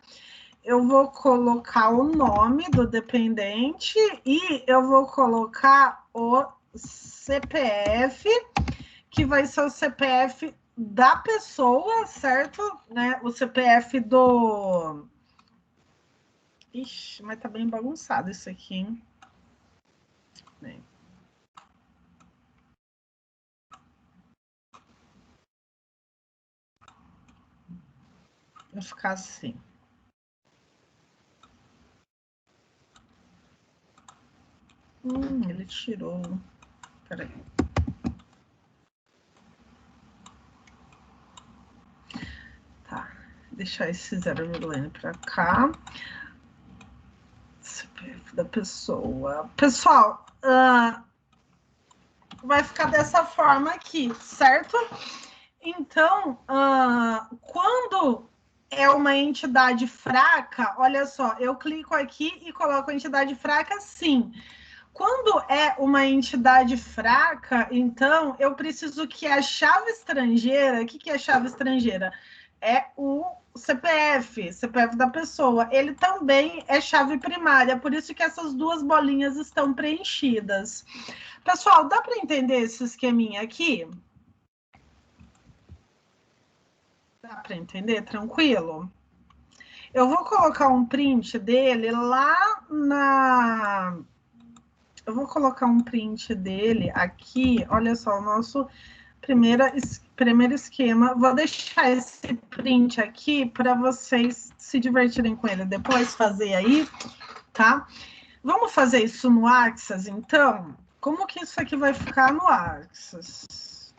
Eu vou colocar o nome do dependente e eu vou colocar o CPF, que vai ser o CPF da pessoa, certo? Né? O CPF do... Ixi, mas tá bem bagunçado isso aqui, hein? Bem. Vou ficar assim. Ele tirou. Peraí. Tá. Deixar esse 0,n para cá. CPF da pessoa. Pessoal, vai ficar dessa forma aqui, certo? Então, quando é uma entidade fraca, olha só, eu clico aqui e coloco a entidade fraca, sim. Quando é uma entidade fraca, então, eu preciso que a chave estrangeira... O que é a chave estrangeira? É o CPF da pessoa. Ele também é chave primária, por isso que essas duas bolinhas estão preenchidas. Pessoal, dá para entender esse esqueminha aqui? Dá para entender? Tranquilo? Eu vou colocar um print dele lá na... Eu vou colocar um print dele aqui. Olha só, o nosso primeiro esquema. Vou deixar esse print aqui para vocês se divertirem com ele. Depois fazer aí, tá? Vamos fazer isso no Axis, então? Como que isso aqui vai ficar no Axis?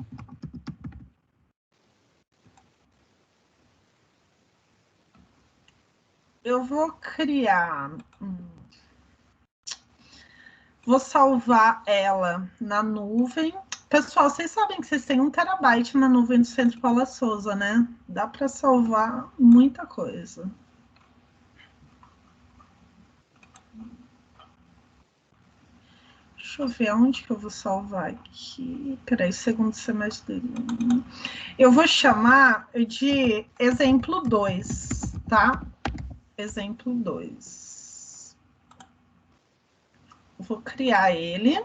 Eu vou criar... Vou salvar ela na nuvem. Pessoal, vocês sabem que vocês têm 1 terabyte na nuvem do Centro Paula Souza, né? Dá para salvar muita coisa. Deixa eu ver onde que eu vou salvar aqui. Peraí, segundo semestre. Eu vou chamar de exemplo 2, tá? Exemplo 2. Vou criar ele.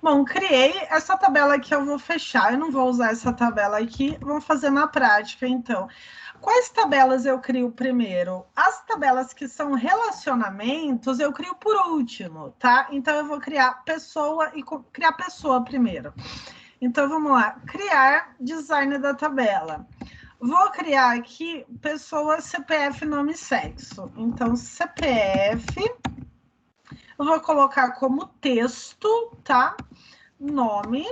Bom, criei essa tabela aqui, eu vou fechar. Eu não vou usar essa tabela aqui. Vamos fazer na prática, então. Quais tabelas eu crio primeiro? As tabelas que são relacionamentos, eu crio por último, tá? Então, eu vou criar pessoa e criar pessoa primeiro. Então, vamos lá. Criar design da tabela. Vou criar aqui pessoa, CPF, nome e sexo. Então, CPF... Eu vou colocar como texto, tá? Nome,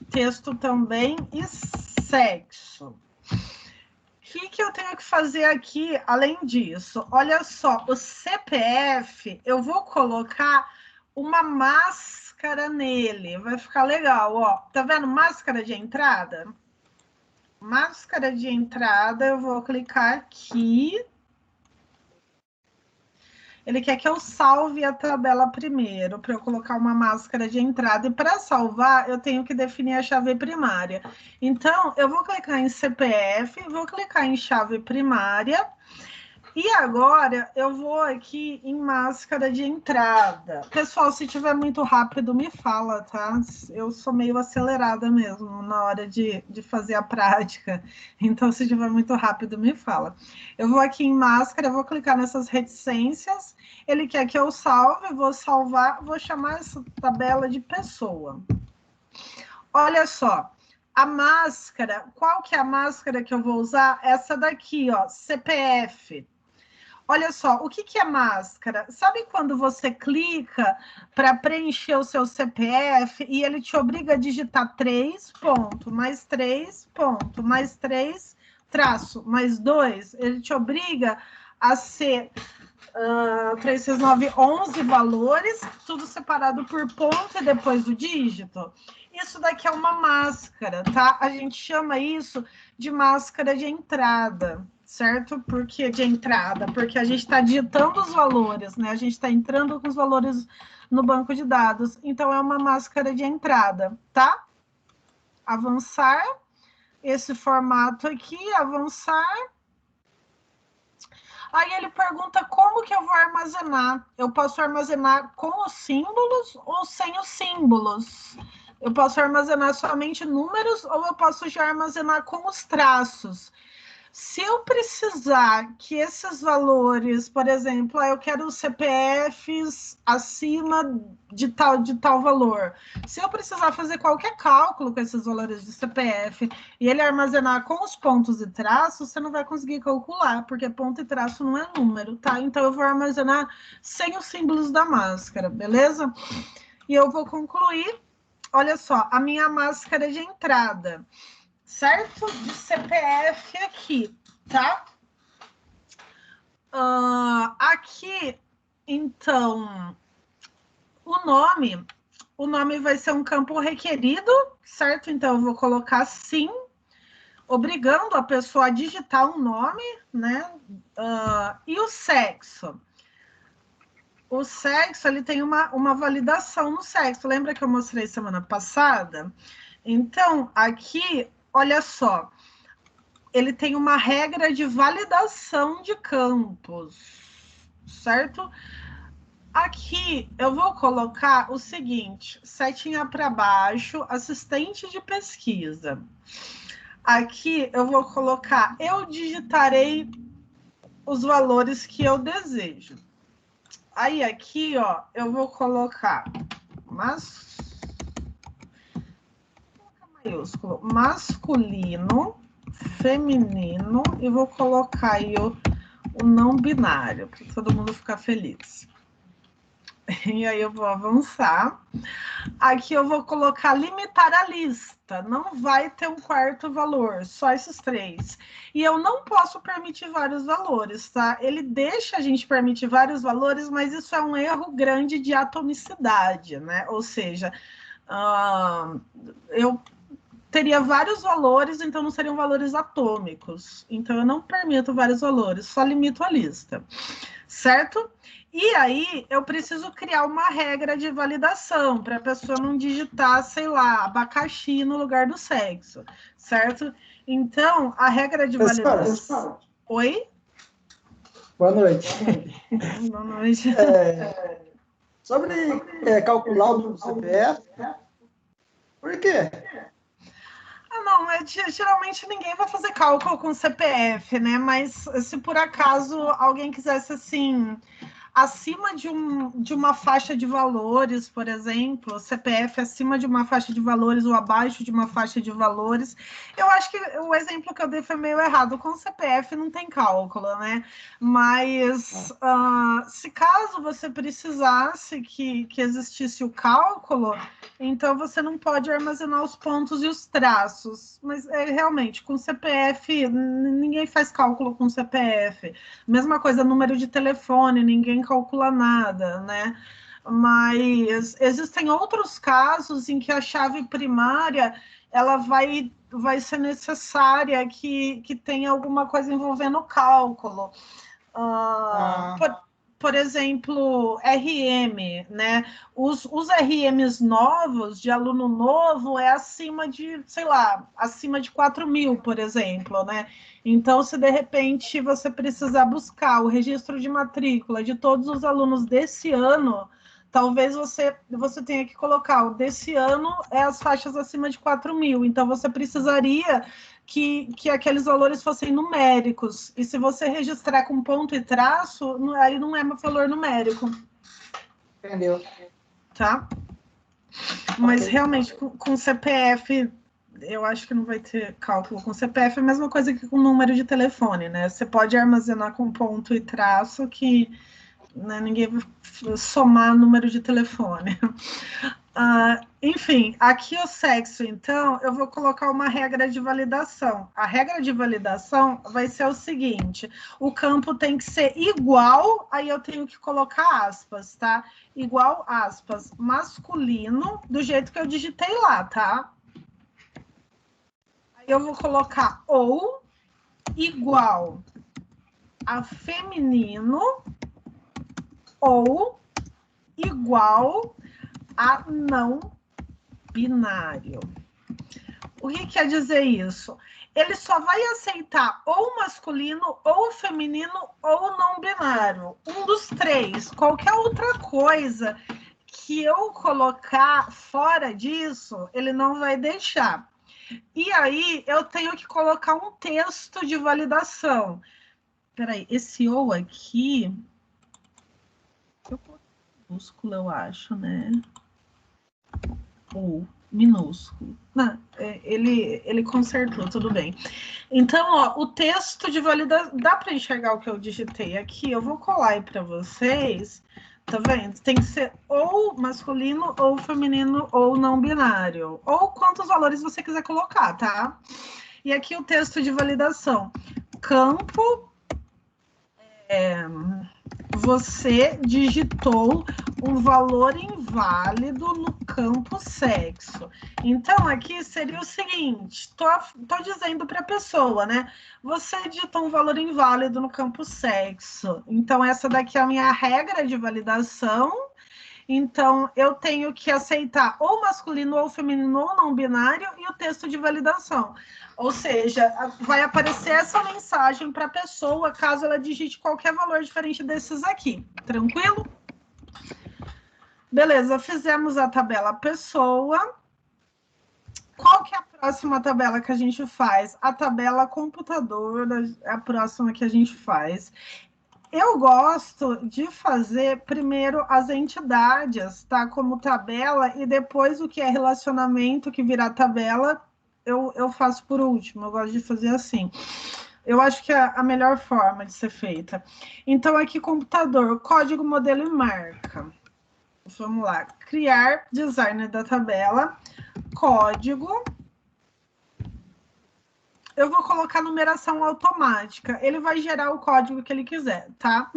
texto também e sexo. O que eu tenho que fazer aqui além disso? Olha só, o CPF, eu vou colocar uma máscara nele. Vai ficar legal, ó. Tá vendo? Máscara de entrada? Máscara de entrada, eu vou clicar aqui. Ele quer que eu salve a tabela primeiro, para eu colocar uma máscara de entrada. E para salvar, eu tenho que definir a chave primária. Então, eu vou clicar em CPF, vou clicar em chave primária. E agora, eu vou aqui em máscara de entrada. Pessoal, se tiver muito rápido, me fala, tá? Eu sou meio acelerada mesmo na hora de fazer a prática. Então, se tiver muito rápido, me fala. Eu vou aqui em máscara, eu vou clicar nessas reticências. Ele quer que eu salve, vou salvar, vou chamar essa tabela de pessoa. Olha só. A máscara, qual que é a máscara que eu vou usar? Essa daqui, ó, CPF. Olha só, o que é máscara? Sabe quando você clica para preencher o seu CPF e ele te obriga a digitar 3, ponto, mais 3, ponto, mais 3, traço, mais 2? Ele te obriga a ser 3, 6, 9, 11 valores, tudo separado por ponto e depois do dígito. Isso daqui é uma máscara, tá? A gente chama isso de máscara de entrada, certo? Por que de entrada? Porque a gente está digitando os valores, né? A gente está entrando com os valores no banco de dados. Então, é uma máscara de entrada, tá? avançar, esse formato aqui, avançar. Aí ele pergunta como que eu vou armazenar. Eu posso armazenar com os símbolos ou sem os símbolos? Eu posso armazenar somente números ou eu posso já armazenar com os traços? Se eu precisar que esses valores, por exemplo, eu quero CPFs acima de tal valor. Se eu precisar fazer qualquer cálculo com esses valores de CPF e ele armazenar com os pontos e traços, você não vai conseguir calcular, porque ponto e traço não é número, tá? Então eu vou armazenar sem os símbolos da máscara, beleza? E eu vou concluir, olha só, a minha máscara de entrada. Certo? De CPF aqui, tá? Aqui, então, o nome vai ser um campo requerido, certo? Então, eu vou colocar sim, obrigando a pessoa a digitar um nome, né? E o sexo? O sexo, ele tem uma validação no sexo. Lembra que eu mostrei semana passada? Então, aqui, olha só, ele tem uma regra de validação de campos, certo? Aqui eu vou colocar o seguinte, setinha para baixo, assistente de pesquisa. Aqui eu vou colocar, eu digitarei os valores que eu desejo. Aí aqui, ó, eu vou colocar maiúsculo, masculino, feminino, e vou colocar aí o não binário, para todo mundo ficar feliz. E aí eu vou avançar. Aqui eu vou colocar limitar a lista. Não vai ter um quarto valor, só esses 3. E eu não posso permitir vários valores, tá? Ele deixa a gente permitir vários valores, mas isso é um erro grande de atomicidade, né? Ou seja, eu teria vários valores, então não seriam valores atômicos. Então, eu não permito vários valores, só limito a lista, certo? E aí, eu preciso criar uma regra de validação, para a pessoa não digitar, sei lá, abacaxi no lugar do sexo, certo? Então, a regra de validação... Oi? Boa noite. Boa noite. Sobre calcular o número do CPF, por quê? Não, geralmente ninguém vai fazer cálculo com CPF, né? Mas se por acaso alguém quisesse, assim, acima de uma faixa de valores, por exemplo, CPF acima de uma faixa de valores ou abaixo de uma faixa de valores, eu acho que o exemplo que eu dei foi meio errado. Com CPF não tem cálculo, né? Mas se caso você precisasse que existisse o cálculo, então você não pode armazenar os pontos e os traços. Mas realmente, com CPF, ninguém faz cálculo com CPF. Mesma coisa, número de telefone, ninguém calcula nada, né? Mas existem outros casos em que a chave primária ela vai ser necessária que tenha alguma coisa envolvendo cálculo. Por exemplo, RM, né? Os RMs novos, de aluno novo, é acima de, sei lá, acima de 4.000, por exemplo, né? Então, se de repente você precisar buscar o registro de matrícula de todos os alunos desse ano, talvez você tenha que colocar o desse ano é as faixas acima de 4.000. Então, você precisaria que aqueles valores fossem numéricos. E se você registrar com ponto e traço, aí não é valor numérico. Entendeu? Tá? Mas realmente, com CPF, eu acho que não vai ter cálculo com CPF. É a mesma coisa que com número de telefone, né? Você pode armazenar com ponto e traço que, né, ninguém vai somar número de telefone. Enfim, aqui o sexo, então, eu vou colocar uma regra de validação. A regra de validação vai ser o seguinte: o campo tem que ser igual, aí eu tenho que colocar aspas, tá? Igual, aspas, masculino, do jeito que eu digitei lá, tá? Aí eu vou colocar ou igual a feminino ou igual a não binário. O que quer dizer isso? Ele só vai aceitar ou masculino, ou feminino, ou não binário. Um dos três. Qualquer outra coisa que eu colocar fora disso, ele não vai deixar. E aí, eu tenho que colocar um texto de validação. Peraí, esse ou aqui... Eu coloquei minúsculo, eu acho, né? Ou minúsculo. Não, ele consertou, tudo bem. Então, ó, o texto de validação... Dá para enxergar o que eu digitei aqui? Eu vou colar aí para vocês. Tá vendo? Tem que ser ou masculino, ou feminino, ou não binário. Ou quantos valores você quiser colocar, tá? E aqui o texto de validação. Campo... você digitou um valor inválido no campo sexo. Então, aqui seria o seguinte, tô dizendo para a pessoa, né? Você digitou um valor inválido no campo sexo. Então, essa daqui é a minha regra de validação. Então, eu tenho que aceitar ou masculino, ou feminino, ou não binário, e o texto de validação. Ou seja, vai aparecer essa mensagem para a pessoa, caso ela digite qualquer valor diferente desses aqui. Tranquilo? Beleza, fizemos a tabela pessoa. Qual que é a próxima tabela que a gente faz? A tabela computador é a próxima que a gente faz. Eu gosto de fazer primeiro as entidades, tá? Como tabela, e depois o que é relacionamento, que virar tabela, eu faço por último. Eu gosto de fazer assim. Eu acho que é a melhor forma de ser feita. Então, aqui, computador, código, modelo e marca. Vamos lá. Criar designer da tabela, código. Eu vou colocar numeração automática. Ele vai gerar o código que ele quiser, tá?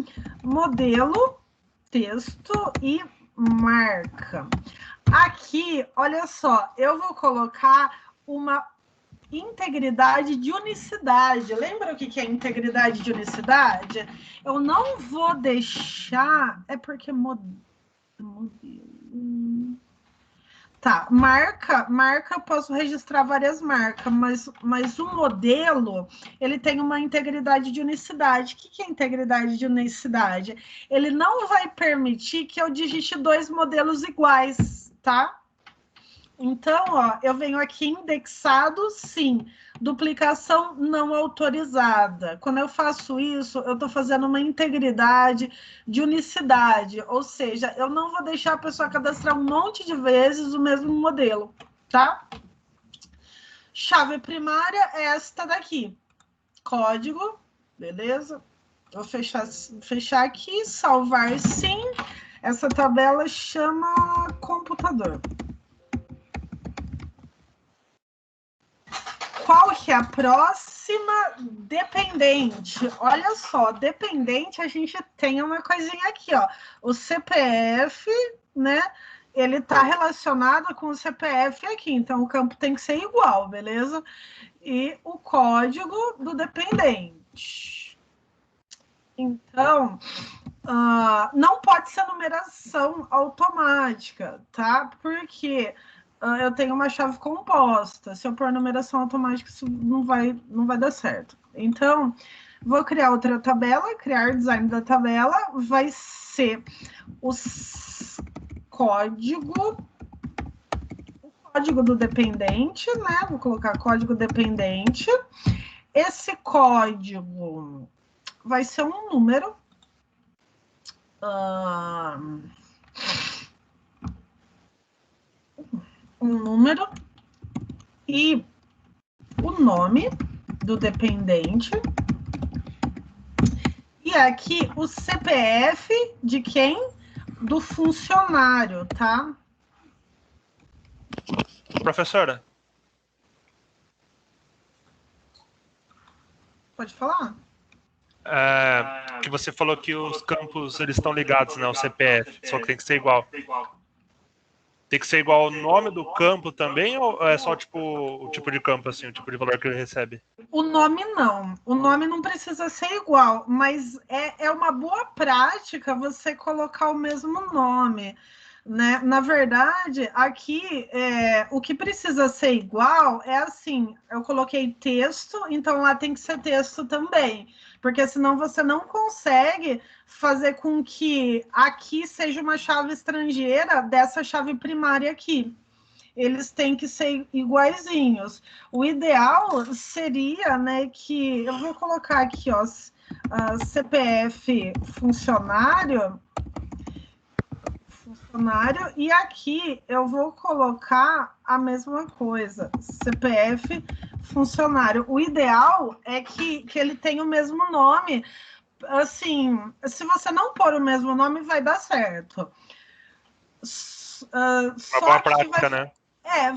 Modelo, texto e marca. Aqui, olha só, eu vou colocar uma integridade de unicidade. Lembra o que é integridade de unicidade? Eu não vou deixar... É porque modelo... Tá, marca eu posso registrar várias marcas, mas o modelo, ele tem uma integridade de unicidade. O que é integridade de unicidade? Ele não vai permitir que eu digite dois modelos iguais, tá? Então, ó, eu venho aqui indexado, sim. Duplicação não autorizada. Quando eu faço isso, eu estou fazendo uma integridade de unicidade. Ou seja, eu não vou deixar a pessoa cadastrar um monte de vezes o mesmo modelo, tá? Chave primária é esta daqui. Código, beleza? Vou fechar aqui, salvar sim. Essa tabela chama computador. Qual que é a próxima? Dependente. Olha só, dependente, a gente tem uma coisinha aqui, ó. O CPF, né? Ele está relacionado com o CPF aqui, então o campo tem que ser igual, beleza? E o código do dependente. Então, não pode ser numeração automática, tá? Porque... eu tenho uma chave composta. Se eu pôr numeração automática, isso não vai dar certo. Então, vou criar outra tabela, criar design da tabela, vai ser o código do dependente, né? Vou colocar código dependente. Esse código vai ser um número. Um número e o nome do dependente e aqui o CPF de quem? Do funcionário, tá? Professora? Pode falar? Que você falou que os campos eles estão ligados, né, ao CPF, só que tem que ser igual. Tem que ser igual ao nome do campo também, ou é só tipo o tipo de campo, assim, o tipo de valor que ele recebe? O nome não. O nome não precisa ser igual, mas é uma boa prática você colocar o mesmo nome. né? Na verdade, aqui, o que precisa ser igual é assim, eu coloquei texto, então lá tem que ser texto também, porque senão você não consegue fazer com que aqui seja uma chave estrangeira dessa chave primária aqui. Eles têm que ser iguaizinhos. O ideal seria, né, que eu vou colocar aqui, ó, CPF funcionário, e aqui eu vou colocar a mesma coisa, CPF funcionário. O ideal é que ele tenha o mesmo nome. Assim, se você não pôr o mesmo nome, vai dar certo. Uma boa prática, né?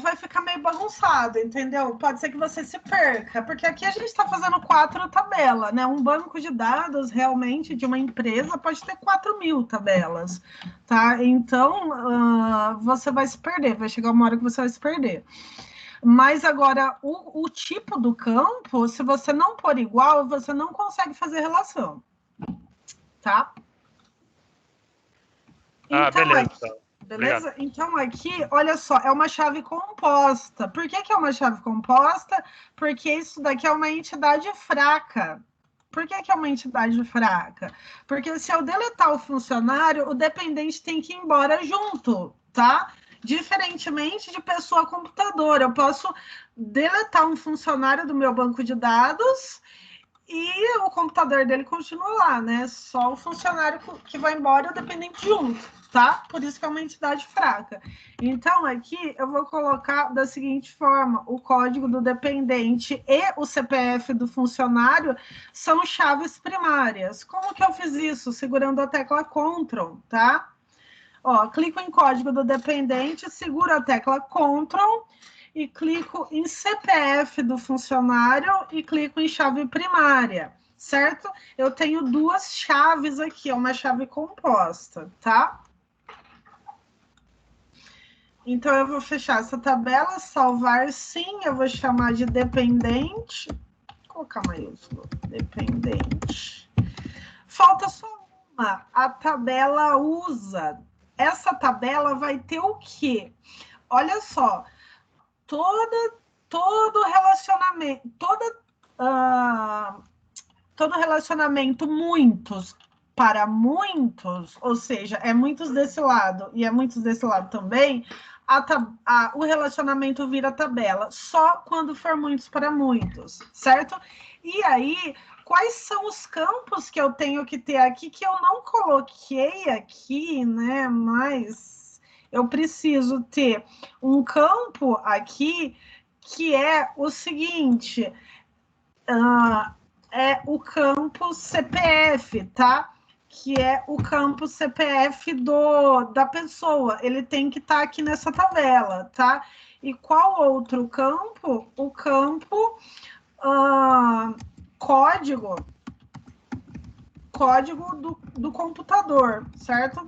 Vai ficar meio bagunçado, entendeu? Pode ser que você se perca, porque aqui a gente está fazendo 4 tabelas, né? Um banco de dados realmente de uma empresa pode ter 4.000 tabelas, tá? Então, você vai se perder, vai chegar uma hora que você vai se perder. Mas agora, o tipo do campo, se você não pôr igual, você não consegue fazer relação, tá? Então, beleza. Beleza? Obrigado. Então, aqui, olha só, é uma chave composta. Por que é uma chave composta? Porque isso daqui é uma entidade fraca. Por que é uma entidade fraca? Porque se eu deletar o funcionário, o dependente tem que ir embora junto, tá? Diferentemente de pessoa computador. Eu posso deletar um funcionário do meu banco de dados e o computador dele continua lá, né? Só o funcionário que vai embora e o dependente junto, tá? Por isso que é uma entidade fraca. Então, aqui eu vou colocar da seguinte forma: o código do dependente e o CPF do funcionário são chaves primárias. Como que eu fiz isso? Segurando a tecla Ctrl, tá? Ó, clico em código do dependente, seguro a tecla Ctrl e clico em CPF do funcionário e clico em chave primária, certo? Eu tenho 2 chaves aqui, é uma chave composta, tá? Então, eu vou fechar essa tabela, salvar sim, eu vou chamar de dependente, vou colocar maiúsculo, dependente. Falta só uma, a tabela usa. Essa tabela vai ter o quê? Olha só, todo relacionamento, todo relacionamento muitos para muitos, ou seja, é muitos desse lado e é muitos desse lado também, o relacionamento vira tabela, só quando for muitos para muitos, certo? E aí, quais são os campos que eu tenho que ter aqui, que eu não coloquei aqui, né, mas eu preciso ter um campo aqui que é o seguinte, é o campo CPF, tá? Que é o campo CPF da pessoa. Ele tem que estar aqui nessa tabela, tá? E qual outro campo? O campo código do computador, certo?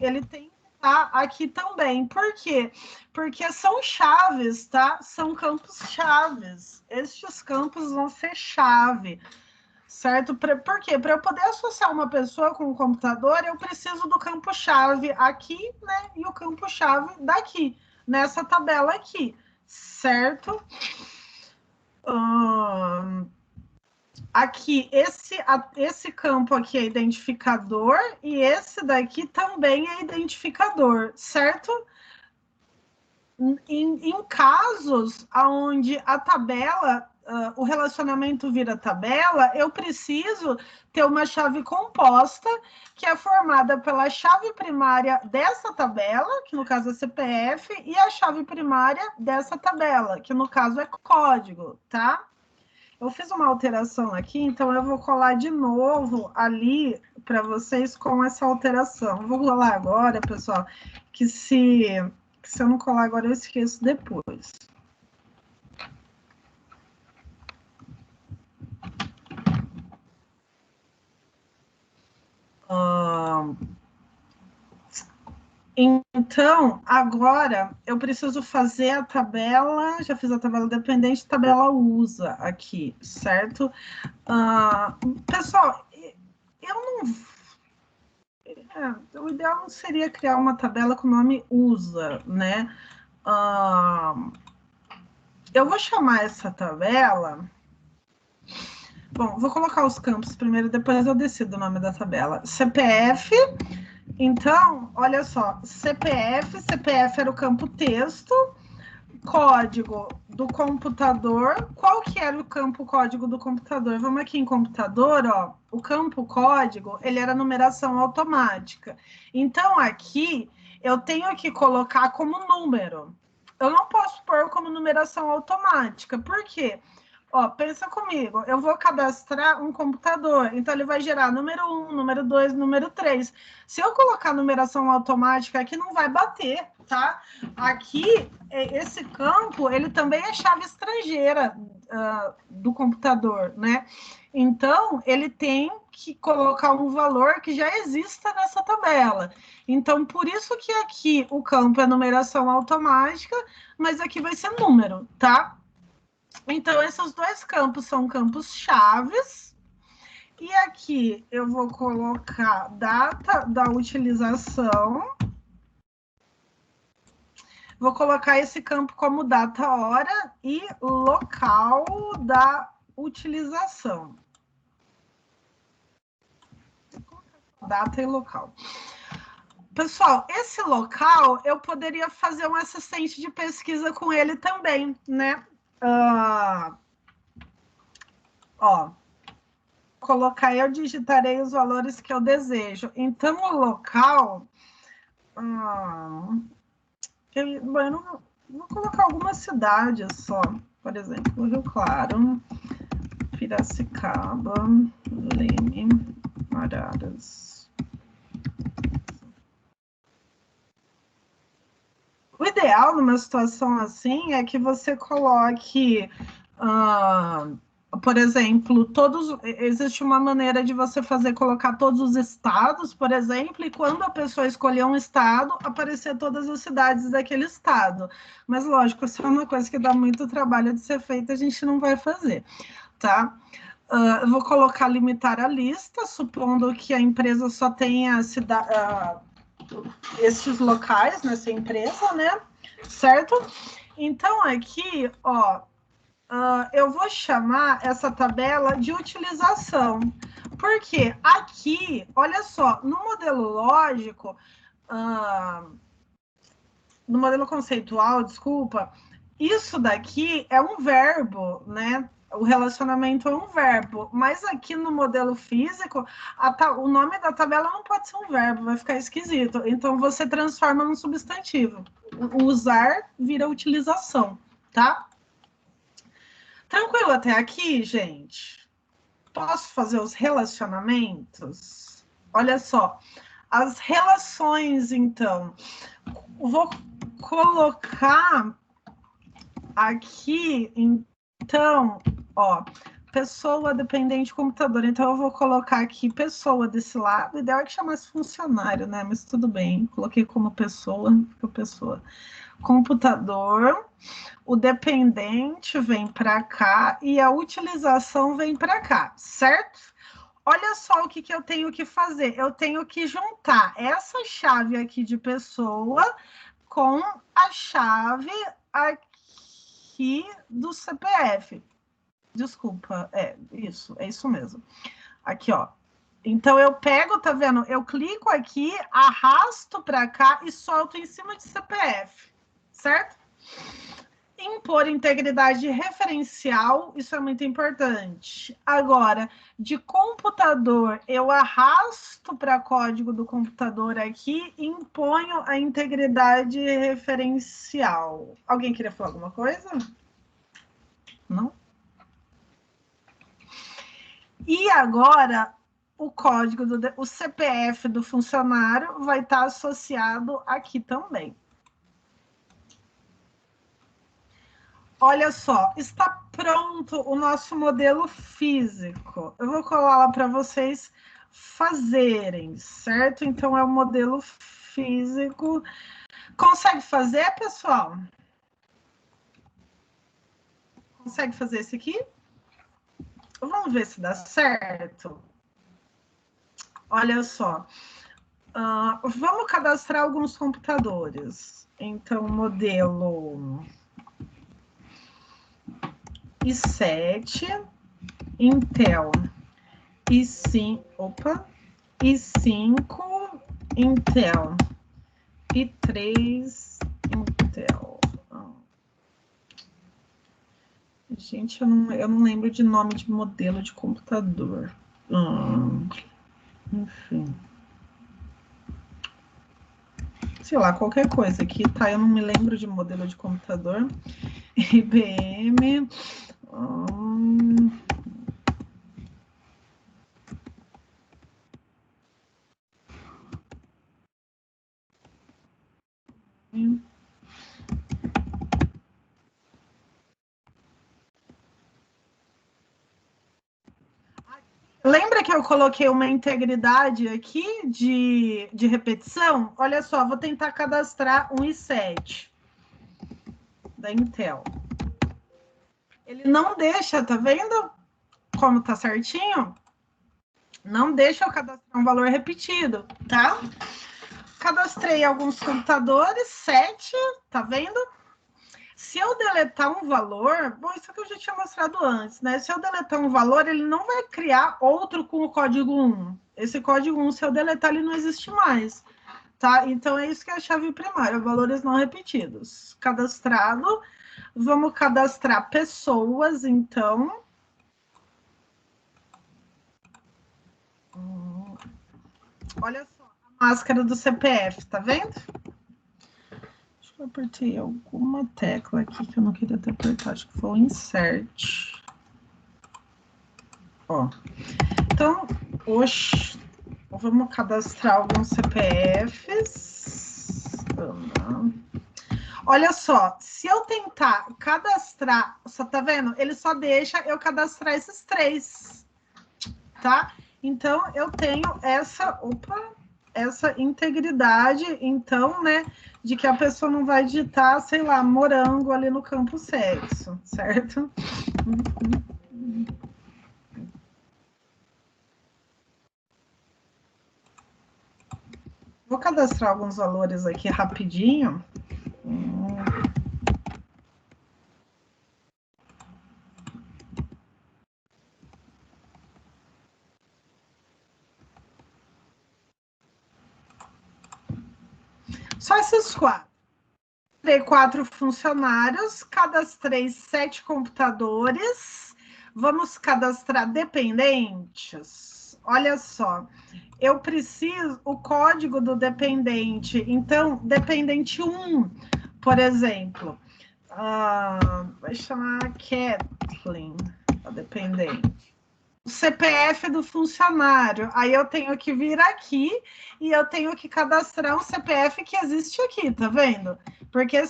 Ele tem que estar aqui também. Por quê? Porque são chaves, tá? São campos chaves. Estes campos vão ser chave, certo? Por quê? Para eu poder associar uma pessoa com um computador, eu preciso do campo-chave aqui, né? E o campo-chave daqui, nessa tabela aqui, certo? Aqui, esse campo aqui é identificador e esse daqui também é identificador, certo? Em casos onde a tabela, o relacionamento vira tabela, eu preciso ter uma chave composta, que é formada pela chave primária dessa tabela, que no caso é CPF, e a chave primária dessa tabela, que no caso é código, tá? Eu fiz uma alteração aqui, então eu vou colar de novo ali para vocês com essa alteração. Eu vou colar agora, pessoal, que se eu não colar agora, eu esqueço depois. Então, agora eu preciso fazer a tabela, já fiz a tabela dependente, tabela usa aqui, certo? Pessoal, eu não... O ideal não seria criar uma tabela com o nome USA, né? Eu vou chamar essa tabela... Bom, vou colocar os campos primeiro, depois eu decido o nome da tabela. CPF, então, olha só, CPF era o campo texto, código do computador. Qual que era o campo código do computador? Vamos aqui em computador, ó, o campo código, ele era numeração automática. Então, aqui, eu tenho que colocar como número. Eu não posso pôr como numeração automática, por quê? Ó, pensa comigo, eu vou cadastrar um computador, então ele vai gerar número 1, número 2, número 3. Se eu colocar numeração automática aqui, não vai bater, tá? Aqui, esse campo, ele também é chave estrangeira do computador, né? Então, ele tem que colocar um valor que já exista nessa tabela. Então, por isso que aqui o campo é numeração automática, mas aqui vai ser número, tá? Então, esses dois campos são campos chaves. E aqui eu vou colocar data da utilização. Vou colocar esse campo como data, hora e local da utilização. Data e local. Pessoal, esse local eu poderia fazer um assistente de pesquisa com ele também, né? Colocar, eu digitarei os valores que eu desejo. Então, o local... eu não vou colocar algumas cidades só. Por exemplo, Rio Claro, Piracicaba, Leme, Araras. O ideal numa situação assim é que você coloque... por exemplo, existe uma maneira de você colocar todos os estados, por exemplo, e quando a pessoa escolher um estado, aparecer todas as cidades daquele estado. Mas, lógico, isso é uma coisa que dá muito trabalho de ser feita, a gente não vai fazer, tá? Eu vou colocar limitar a lista, supondo que a empresa só tenha esses locais nessa empresa, né? Certo? Então, aqui, ó, eu vou chamar essa tabela de utilização, porque aqui, olha só, no modelo lógico, no modelo conceitual, desculpa, isso daqui é um verbo, né? O relacionamento é um verbo, mas aqui no modelo físico, o nome da tabela não pode ser um verbo, vai ficar esquisito. Então, você transforma num substantivo. O usar vira utilização, tá? Tranquilo até aqui, gente? Posso fazer os relacionamentos? Olha só, as relações, então. Vou colocar aqui, então, ó, pessoa dependente computador. Então, eu vou colocar aqui pessoa desse lado. O ideal é que chamasse funcionário, né? Mas tudo bem, coloquei como pessoa, fica pessoa. Computador, o dependente vem para cá e a utilização vem para cá, certo? Olha só o que eu tenho que fazer. Eu tenho que juntar essa chave aqui de pessoa com a chave aqui do CPF. Desculpa, é isso mesmo. Aqui, ó. Então, eu pego, tá vendo? Eu clico aqui, arrasto para cá e solto em cima de CPF. Certo? Impor integridade referencial, isso é muito importante. Agora, de computador, eu arrasto para código do computador aqui e imponho a integridade referencial. Alguém queria falar alguma coisa? Não? E agora, o código, o CPF do funcionário vai estar associado aqui também. Olha só, está pronto o nosso modelo físico. Eu vou colar lá para vocês fazerem, certo? Então, é o modelo físico. Consegue fazer, pessoal? Consegue fazer esse aqui? Vamos ver se dá certo. Olha só. Vamos cadastrar alguns computadores. Então, modelo i7, Intel i5, i5, Intel i3, Intel. Gente, eu não lembro de nome de modelo de computador. Enfim. Sei lá, qualquer coisa aqui, tá? Eu não me lembro de modelo de computador. IBM. Lembra que eu coloquei uma integridade aqui de repetição? Olha só, vou tentar cadastrar um i7 da Intel. Ele não deixa, tá vendo como tá certinho? Não deixa eu cadastrar um valor repetido, tá? Cadastrei alguns computadores, 7, tá vendo? Se eu deletar um valor, bom, isso que eu já tinha mostrado antes, né? Se eu deletar um valor, ele não vai criar outro com o código 1. Esse código 1, se eu deletar, ele não existe mais, tá? Então, é isso que é a chave primária, valores não repetidos. Cadastrado, vamos cadastrar pessoas, então. Olha só, a máscara do CPF, tá vendo? Acho que eu apertei alguma tecla aqui que eu não queria ter apertado, acho que foi o insert. Ó. Então, vamos cadastrar alguns CPFs. Olha só, se eu tentar cadastrar, só tá vendo? Ele só deixa eu cadastrar esses 3, tá? Então, eu tenho essa integridade, então, né, de que a pessoa não vai digitar, sei lá, morango ali no campo sexo, certo? Vou cadastrar alguns valores aqui rapidinho. Só esses 4. Cadastrei 4 funcionários, cadastrei 7 computadores. Vamos cadastrar dependentes. Olha só, eu preciso o código do dependente. Então, dependente 1, por exemplo, vai chamar Kathleen, a dependente. O CPF do funcionário. Aí eu tenho que vir aqui e eu tenho que cadastrar um CPF que existe aqui, tá vendo? Porque...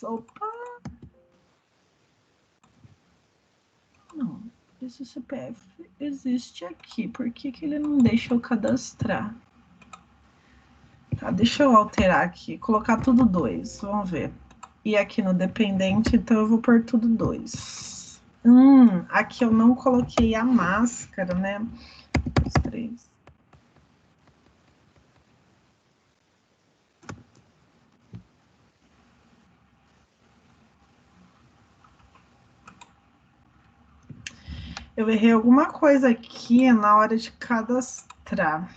Opa! Não, esse CPF existe aqui. Por que ele não deixa eu cadastrar? Tá, deixa eu alterar aqui. Colocar tudo 2. Vamos ver. E aqui no dependente, então eu vou pôr tudo 2. Aqui eu não coloquei a máscara, né? 3. Eu errei alguma coisa aqui na hora de cadastrar.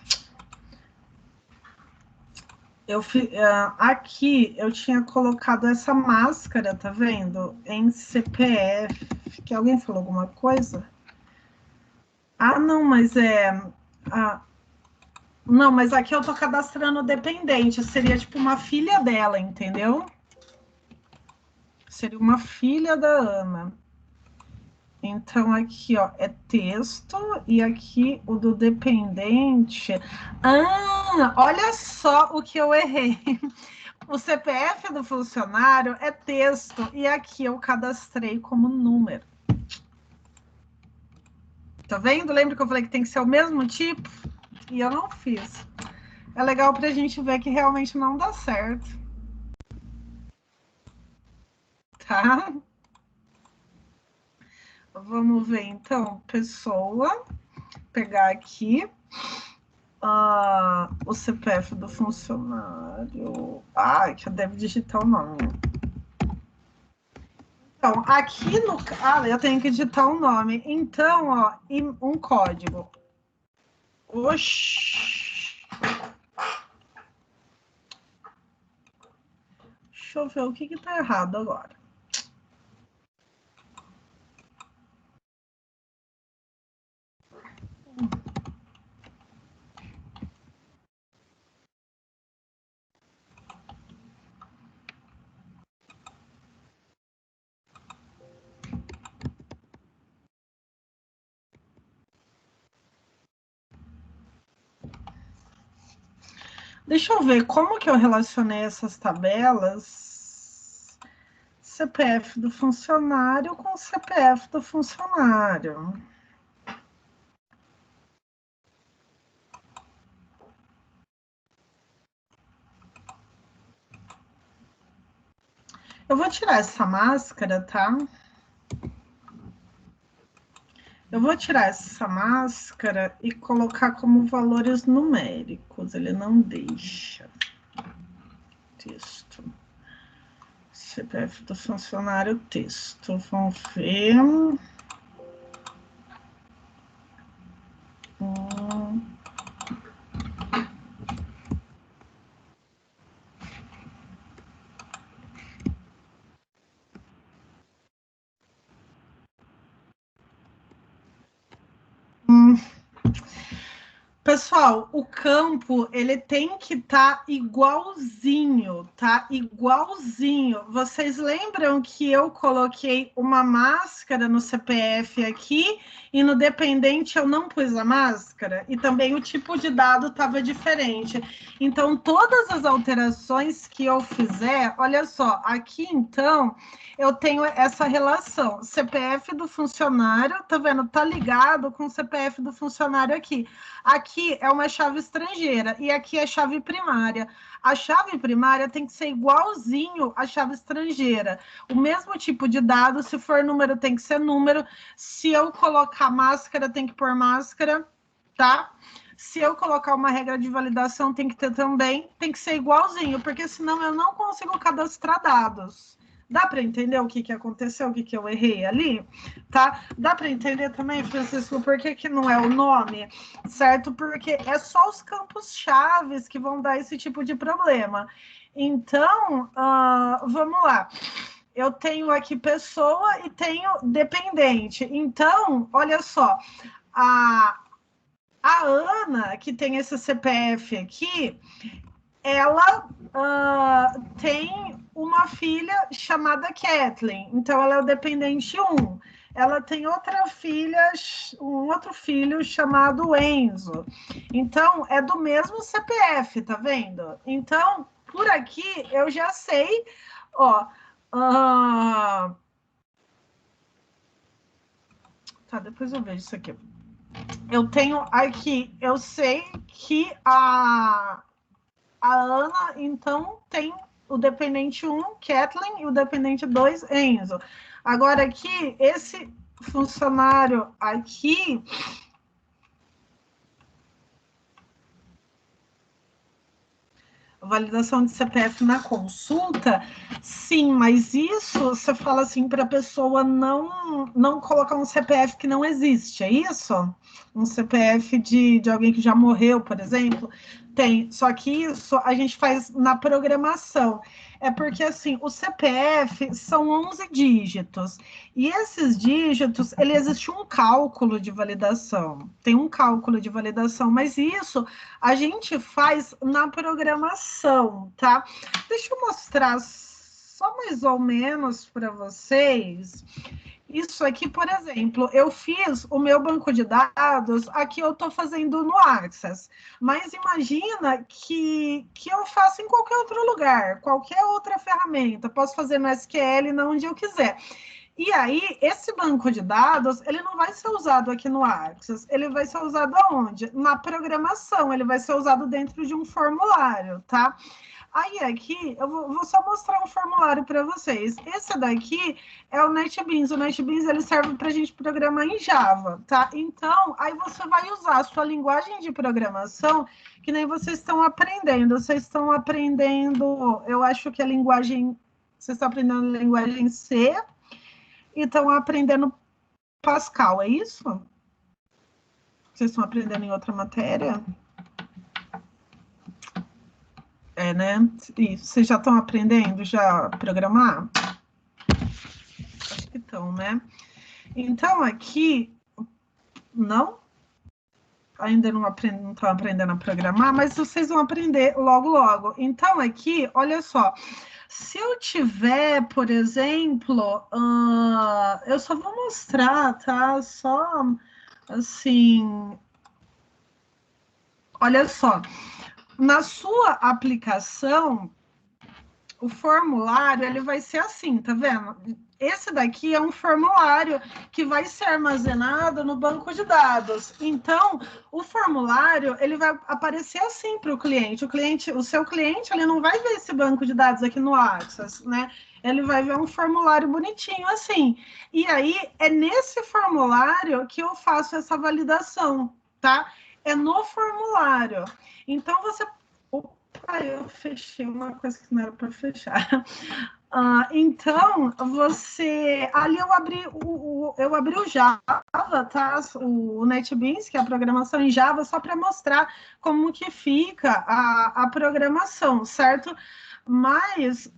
Aqui eu tinha colocado essa máscara, tá vendo? Em CPF. Que alguém falou alguma coisa? Não, mas não, mas aqui eu tô cadastrando dependente. Seria tipo uma filha dela, entendeu? Seria uma filha da Ana. Então, aqui, ó, é texto, e aqui o do dependente. Olha só o que eu errei. O CPF do funcionário é texto, e aqui eu cadastrei como número. Tá vendo? Lembra que eu falei que tem que ser o mesmo tipo? E eu não fiz. É legal pra gente ver que realmente não dá certo. Tá? Vamos ver, então, pessoa, pegar aqui, o CPF do funcionário. Ah, que eu devo digitar o nome. Então, aqui no... eu tenho que digitar o nome. Então, ó, um código. Oxi. Deixa eu ver o que tá errado agora. Deixa eu ver como que eu relacionei essas tabelas. CPF do funcionário com CPF do funcionário. Eu vou tirar essa máscara, tá? Eu vou tirar essa máscara e colocar como valores numéricos. Ele não deixa. Texto. CPF do funcionário, texto. Vamos ver. Pessoal, o campo, ele tem que estar igualzinho, tá? Igualzinho. Vocês lembram que eu coloquei uma máscara no CPF aqui e no dependente eu não pus a máscara? E também o tipo de dado estava diferente. Então, todas as alterações que eu fizer, olha só, aqui então eu tenho essa relação. CPF do funcionário, tá vendo? Tá ligado com o CPF do funcionário aqui. Aqui é uma chave estrangeira e aqui é chave primária. A chave primária tem que ser igualzinho à chave estrangeira. O mesmo tipo de dado, se for número, tem que ser número. Se eu colocar máscara, tem que pôr máscara, tá? Se eu colocar uma regra de validação, tem que ter também. Tem que ser igualzinho, porque senão eu não consigo cadastrar dados. Dá para entender o que aconteceu, o que eu errei ali? Tá? Dá para entender também, Francisco, por que não é o nome, certo? Porque é só os campos chaves que vão dar esse tipo de problema. Então, vamos lá. Eu tenho aqui pessoa e tenho dependente. Então, olha só, a Ana, que tem esse CPF aqui, ela tem uma filha chamada Kathleen, então ela é o dependente 1. Ela tem outra filha, um outro filho chamado Enzo. Então, é do mesmo CPF, tá vendo? Então, por aqui, eu já sei, ó... Tá, depois eu vejo isso aqui. Eu tenho aqui, eu sei que a Ana, então, tem o dependente 1, Kathleen, e o dependente 2, Enzo. Agora, aqui, esse funcionário aqui... Validação de CPF na consulta, sim, mas isso você fala assim para a pessoa não colocar um CPF que não existe, é isso? Um CPF de alguém que já morreu, por exemplo? Tem, só que isso a gente faz na programação. É porque, assim, o CPF são 11 dígitos. E esses dígitos, ele existe um cálculo de validação. Tem um cálculo de validação, mas isso a gente faz na programação, tá? Deixa eu mostrar só mais ou menos para vocês. Isso aqui, por exemplo, eu fiz o meu banco de dados, aqui eu estou fazendo no Access, mas imagina que eu faço em qualquer outro lugar, qualquer outra ferramenta, posso fazer no SQL, não onde eu quiser. E aí, esse banco de dados, ele não vai ser usado aqui no Access, ele vai ser usado aonde? Na programação, ele vai ser usado dentro de um formulário, tá? Aí aqui, eu vou só mostrar um formulário para vocês. Esse daqui é o NetBeans. O NetBeans, ele serve para a gente programar em Java, tá? Então, aí você vai usar a sua linguagem de programação, que nem vocês estão aprendendo. Vocês estão aprendendo, eu acho que a linguagem... Vocês estão aprendendo a linguagem C e estão aprendendo Pascal, é isso? Vocês estão aprendendo em outra matéria? É, né? Isso. Vocês já estão aprendendo já a programar? Acho que estão, né? Então, aqui... Não? Ainda não estão aprendendo a programar, mas vocês vão aprender logo, logo. Então, aqui, olha só... Se eu tiver, por exemplo, eu só vou mostrar, tá? Só, assim... Olha só. Na sua aplicação, o formulário, ele vai ser assim, tá vendo? Esse daqui é um formulário que vai ser armazenado no banco de dados. Então, o formulário, ele vai aparecer assim para o cliente. O seu cliente, ele não vai ver esse banco de dados aqui no Access, né? Ele vai ver um formulário bonitinho assim. E aí, é nesse formulário que eu faço essa validação, tá? É no formulário. Então, você... Opa, eu fechei uma coisa que não era para fechar. Então, você... Ali eu abri o Java, tá? O NetBeans, que é a programação em Java, só para mostrar como que fica a programação, certo? Mas...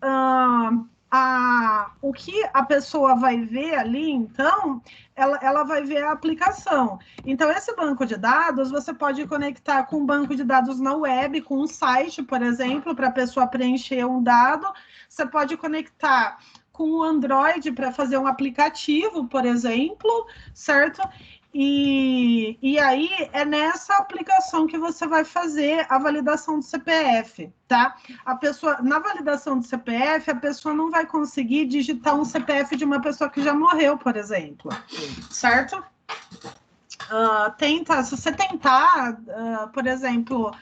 o que a pessoa vai ver ali, então, ela vai ver a aplicação. Então, esse banco de dados, você pode conectar com um banco de dados na web, com um site, por exemplo, para a pessoa preencher um dado. Você pode conectar com o Android para fazer um aplicativo, por exemplo, certo? E aí é nessa aplicação que você vai fazer a validação do CPF, tá? Na validação do CPF, a pessoa não vai conseguir digitar um CPF de uma pessoa que já morreu, por exemplo, certo? Se você tentar, por exemplo,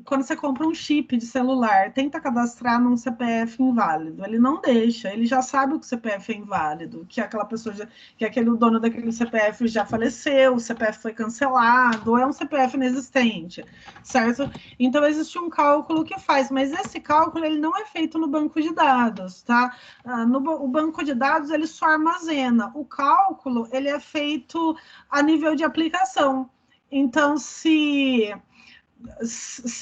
quando você compra um chip de celular, tenta cadastrar num CPF inválido, ele não deixa, ele já sabe que o CPF é inválido, que aquela pessoa, que aquele dono daquele CPF já faleceu, o CPF foi cancelado, ou é um CPF inexistente, certo? Então, existe um cálculo que faz, mas esse cálculo, ele não é feito no banco de dados, tá? O banco de dados, ele só armazena, o cálculo, ele é feito a nível de aplicação. Então, se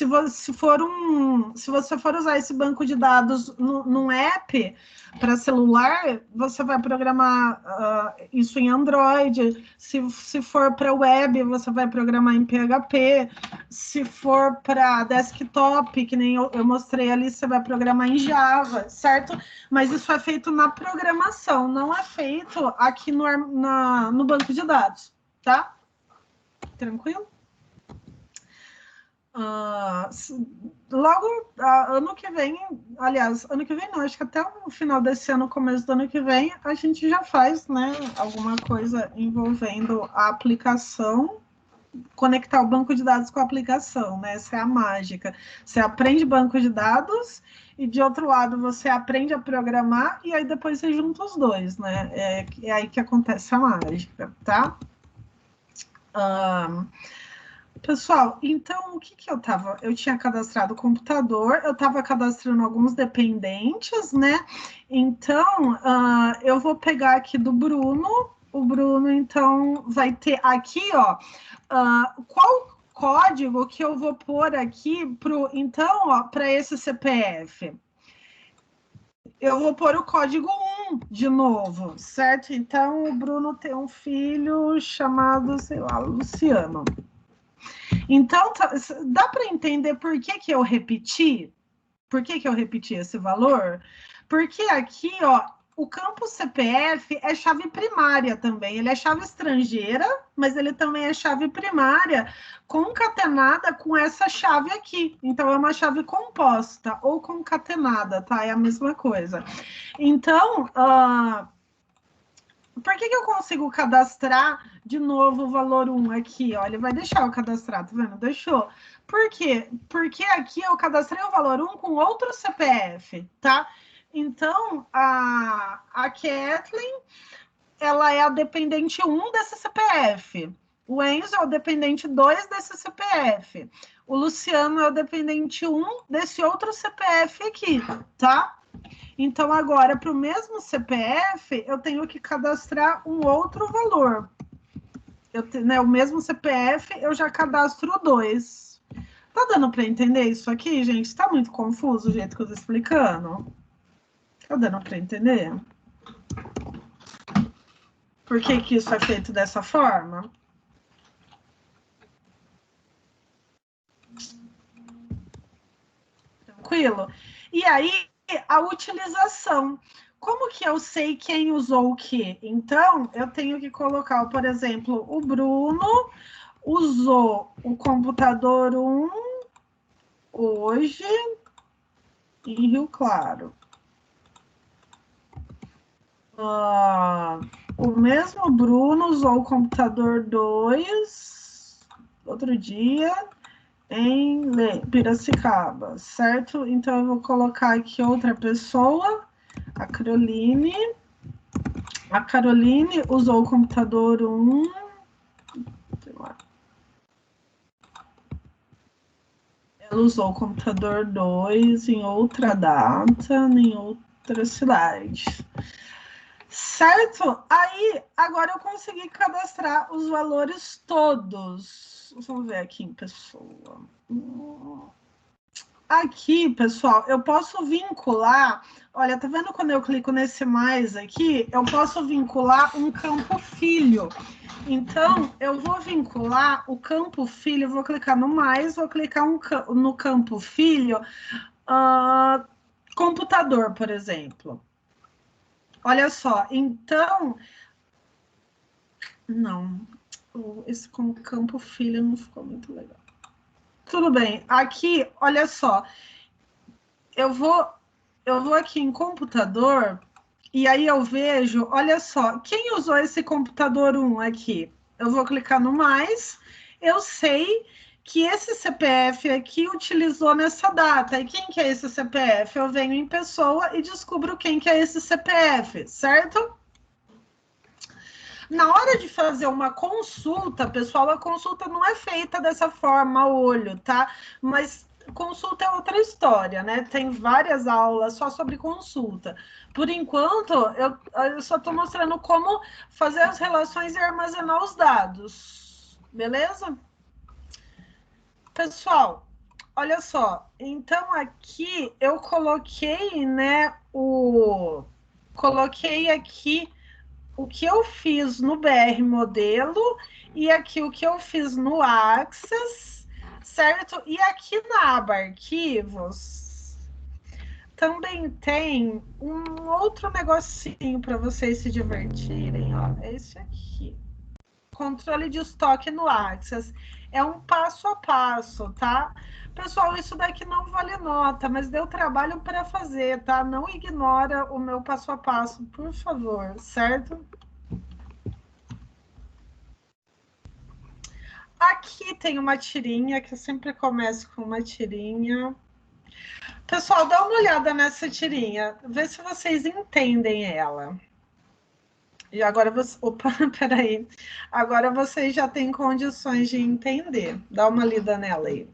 você for usar esse banco de dados num app para celular, você vai programar isso em Android. Se for para web, você vai programar em PHP. Se for para desktop, que nem eu mostrei ali, você vai programar em Java, certo? Mas isso é feito na programação, não é feito aqui no banco de dados, tá? Tranquilo? Logo, ano que vem, aliás, ano que vem não, acho que até o final desse ano, começo do ano que vem, a gente já faz, né, alguma coisa envolvendo a aplicação, conectar o banco de dados com a aplicação, né, essa é a mágica. Você aprende banco de dados e, de outro lado, você aprende a programar e aí depois você junta os dois, né, é aí que acontece a mágica, tá? Pessoal, então, o que eu tava? Eu tinha cadastrado o computador, eu estava cadastrando alguns dependentes, né? Então, eu vou pegar aqui do Bruno. O Bruno, então, vai ter aqui, ó, qual código que eu vou pôr aqui para esse CPF? Eu vou pôr o código 1 de novo, certo? Então, o Bruno tem um filho chamado, sei lá, Luciano. Então, dá para entender por que eu repeti? Por que eu repeti esse valor? Porque aqui, ó, o campo CPF é chave primária também. Ele é chave estrangeira, mas ele também é chave primária concatenada com essa chave aqui. Então, é uma chave composta ou concatenada, tá? É a mesma coisa. Então, Por que eu consigo cadastrar de novo o valor 1 aqui? Ó, ele vai deixar eu cadastrar, tá vendo? Deixou. Por quê? Porque aqui eu cadastrei o valor 1 com outro CPF, tá? Então, a Kathleen, ela é a dependente 1 desse CPF. O Enzo é o dependente 2 desse CPF. O Luciano é o dependente 1 desse outro CPF aqui, tá? Então, agora, para o mesmo CPF, eu tenho que cadastrar um outro valor. Né, o mesmo CPF, eu já cadastro 2. Tá dando para entender isso aqui, gente? Está muito confuso o jeito que eu estou explicando? Tá dando para entender? Por que que isso é feito dessa forma? Tranquilo? E aí, a utilização. Como que eu sei quem usou o quê? Então, eu tenho que colocar, por exemplo, o Bruno usou o computador 1 hoje em Rio Claro. O mesmo Bruno usou o computador 2 outro dia em Piracicaba, certo? Então, eu vou colocar aqui outra pessoa, a Caroline. A Caroline usou o computador 1. Ela usou o computador 2 em outra data, em outra cidade. Certo? Aí, agora eu consegui cadastrar os valores todos. Vamos ver aqui em pessoa. Aqui, pessoal, eu posso vincular. Olha, tá vendo quando eu clico nesse mais aqui? Eu posso vincular um campo filho. Então, eu vou vincular o campo filho, vou clicar no mais, vou clicar no campo filho, computador, por exemplo. Olha só, então. Não, esse campo filho não ficou muito legal. Tudo bem, aqui, olha só, eu vou aqui em computador, e aí eu vejo, olha só, quem usou esse computador 1 aqui? Eu vou clicar no mais, eu sei que esse CPF aqui utilizou nessa data. E quem que é esse CPF? Eu venho em pessoa e descubro quem que é esse CPF, certo? Na hora de fazer uma consulta, pessoal, a consulta não é feita dessa forma, a olho, tá? Mas consulta é outra história, né? Tem várias aulas só sobre consulta. Por enquanto, eu só estou mostrando como fazer as relações e armazenar os dados. Beleza? Pessoal, olha só. Então, aqui eu coloquei, né, coloquei aqui o que eu fiz no BR Modelo e aqui o que eu fiz no Access, certo? E aqui na aba Arquivos também tem um outro negocinho para vocês se divertirem, ó. É esse aqui. Controle de estoque no Access. É um passo a passo, tá? Pessoal, isso daqui não vale nota, mas deu trabalho para fazer, tá? Não ignora o meu passo a passo, por favor, certo? Aqui tem uma tirinha, que eu sempre começo com uma tirinha. Pessoal, dá uma olhada nessa tirinha, vê se vocês entendem ela. E agora você... Opa, peraí. Agora vocês já têm condições de entender. Dá uma lida nela aí.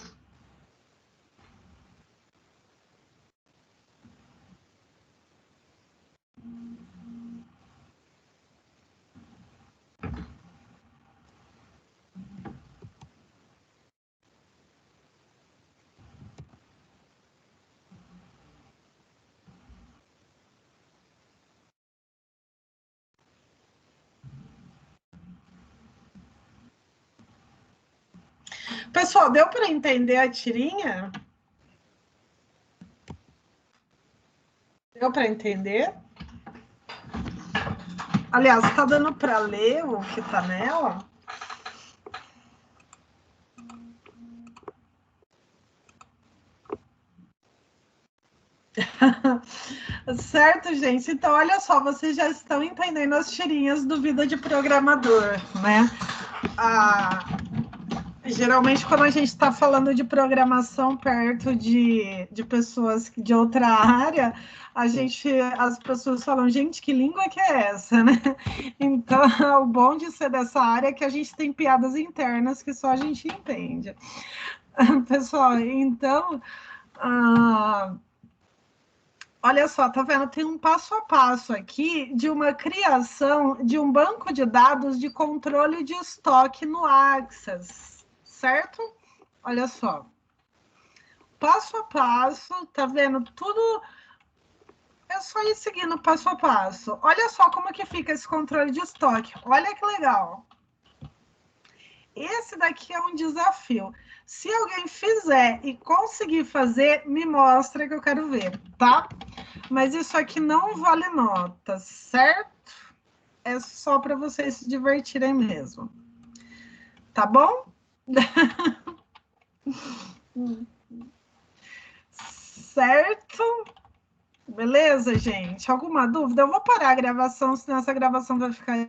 Pessoal, deu para entender a tirinha? Deu para entender? Aliás, está dando para ler o que está nela? Certo, gente? Então, olha só, vocês já estão entendendo as tirinhas do Vida de Programador, né? Geralmente, quando a gente está falando de programação perto de pessoas de outra área, as pessoas falam, gente, que língua que é essa, né? Então, o bom de ser dessa área é que a gente tem piadas internas que só a gente entende. Pessoal, então, olha só, tá vendo? Tem um passo a passo aqui de uma criação de um banco de dados de controle de estoque no Access, certo? Olha só. Passo a passo, tá vendo? Tudo é só ir seguindo passo a passo. Olha só como que fica esse controle de estoque. Olha que legal. Esse daqui é um desafio. Se alguém fizer e conseguir fazer, me mostra que eu quero ver, tá? Mas isso aqui não vale nota, certo? É só para vocês se divertirem mesmo. Tá bom? Certo? Beleza, gente? Alguma dúvida? Eu vou parar a gravação, senão essa gravação vai ficar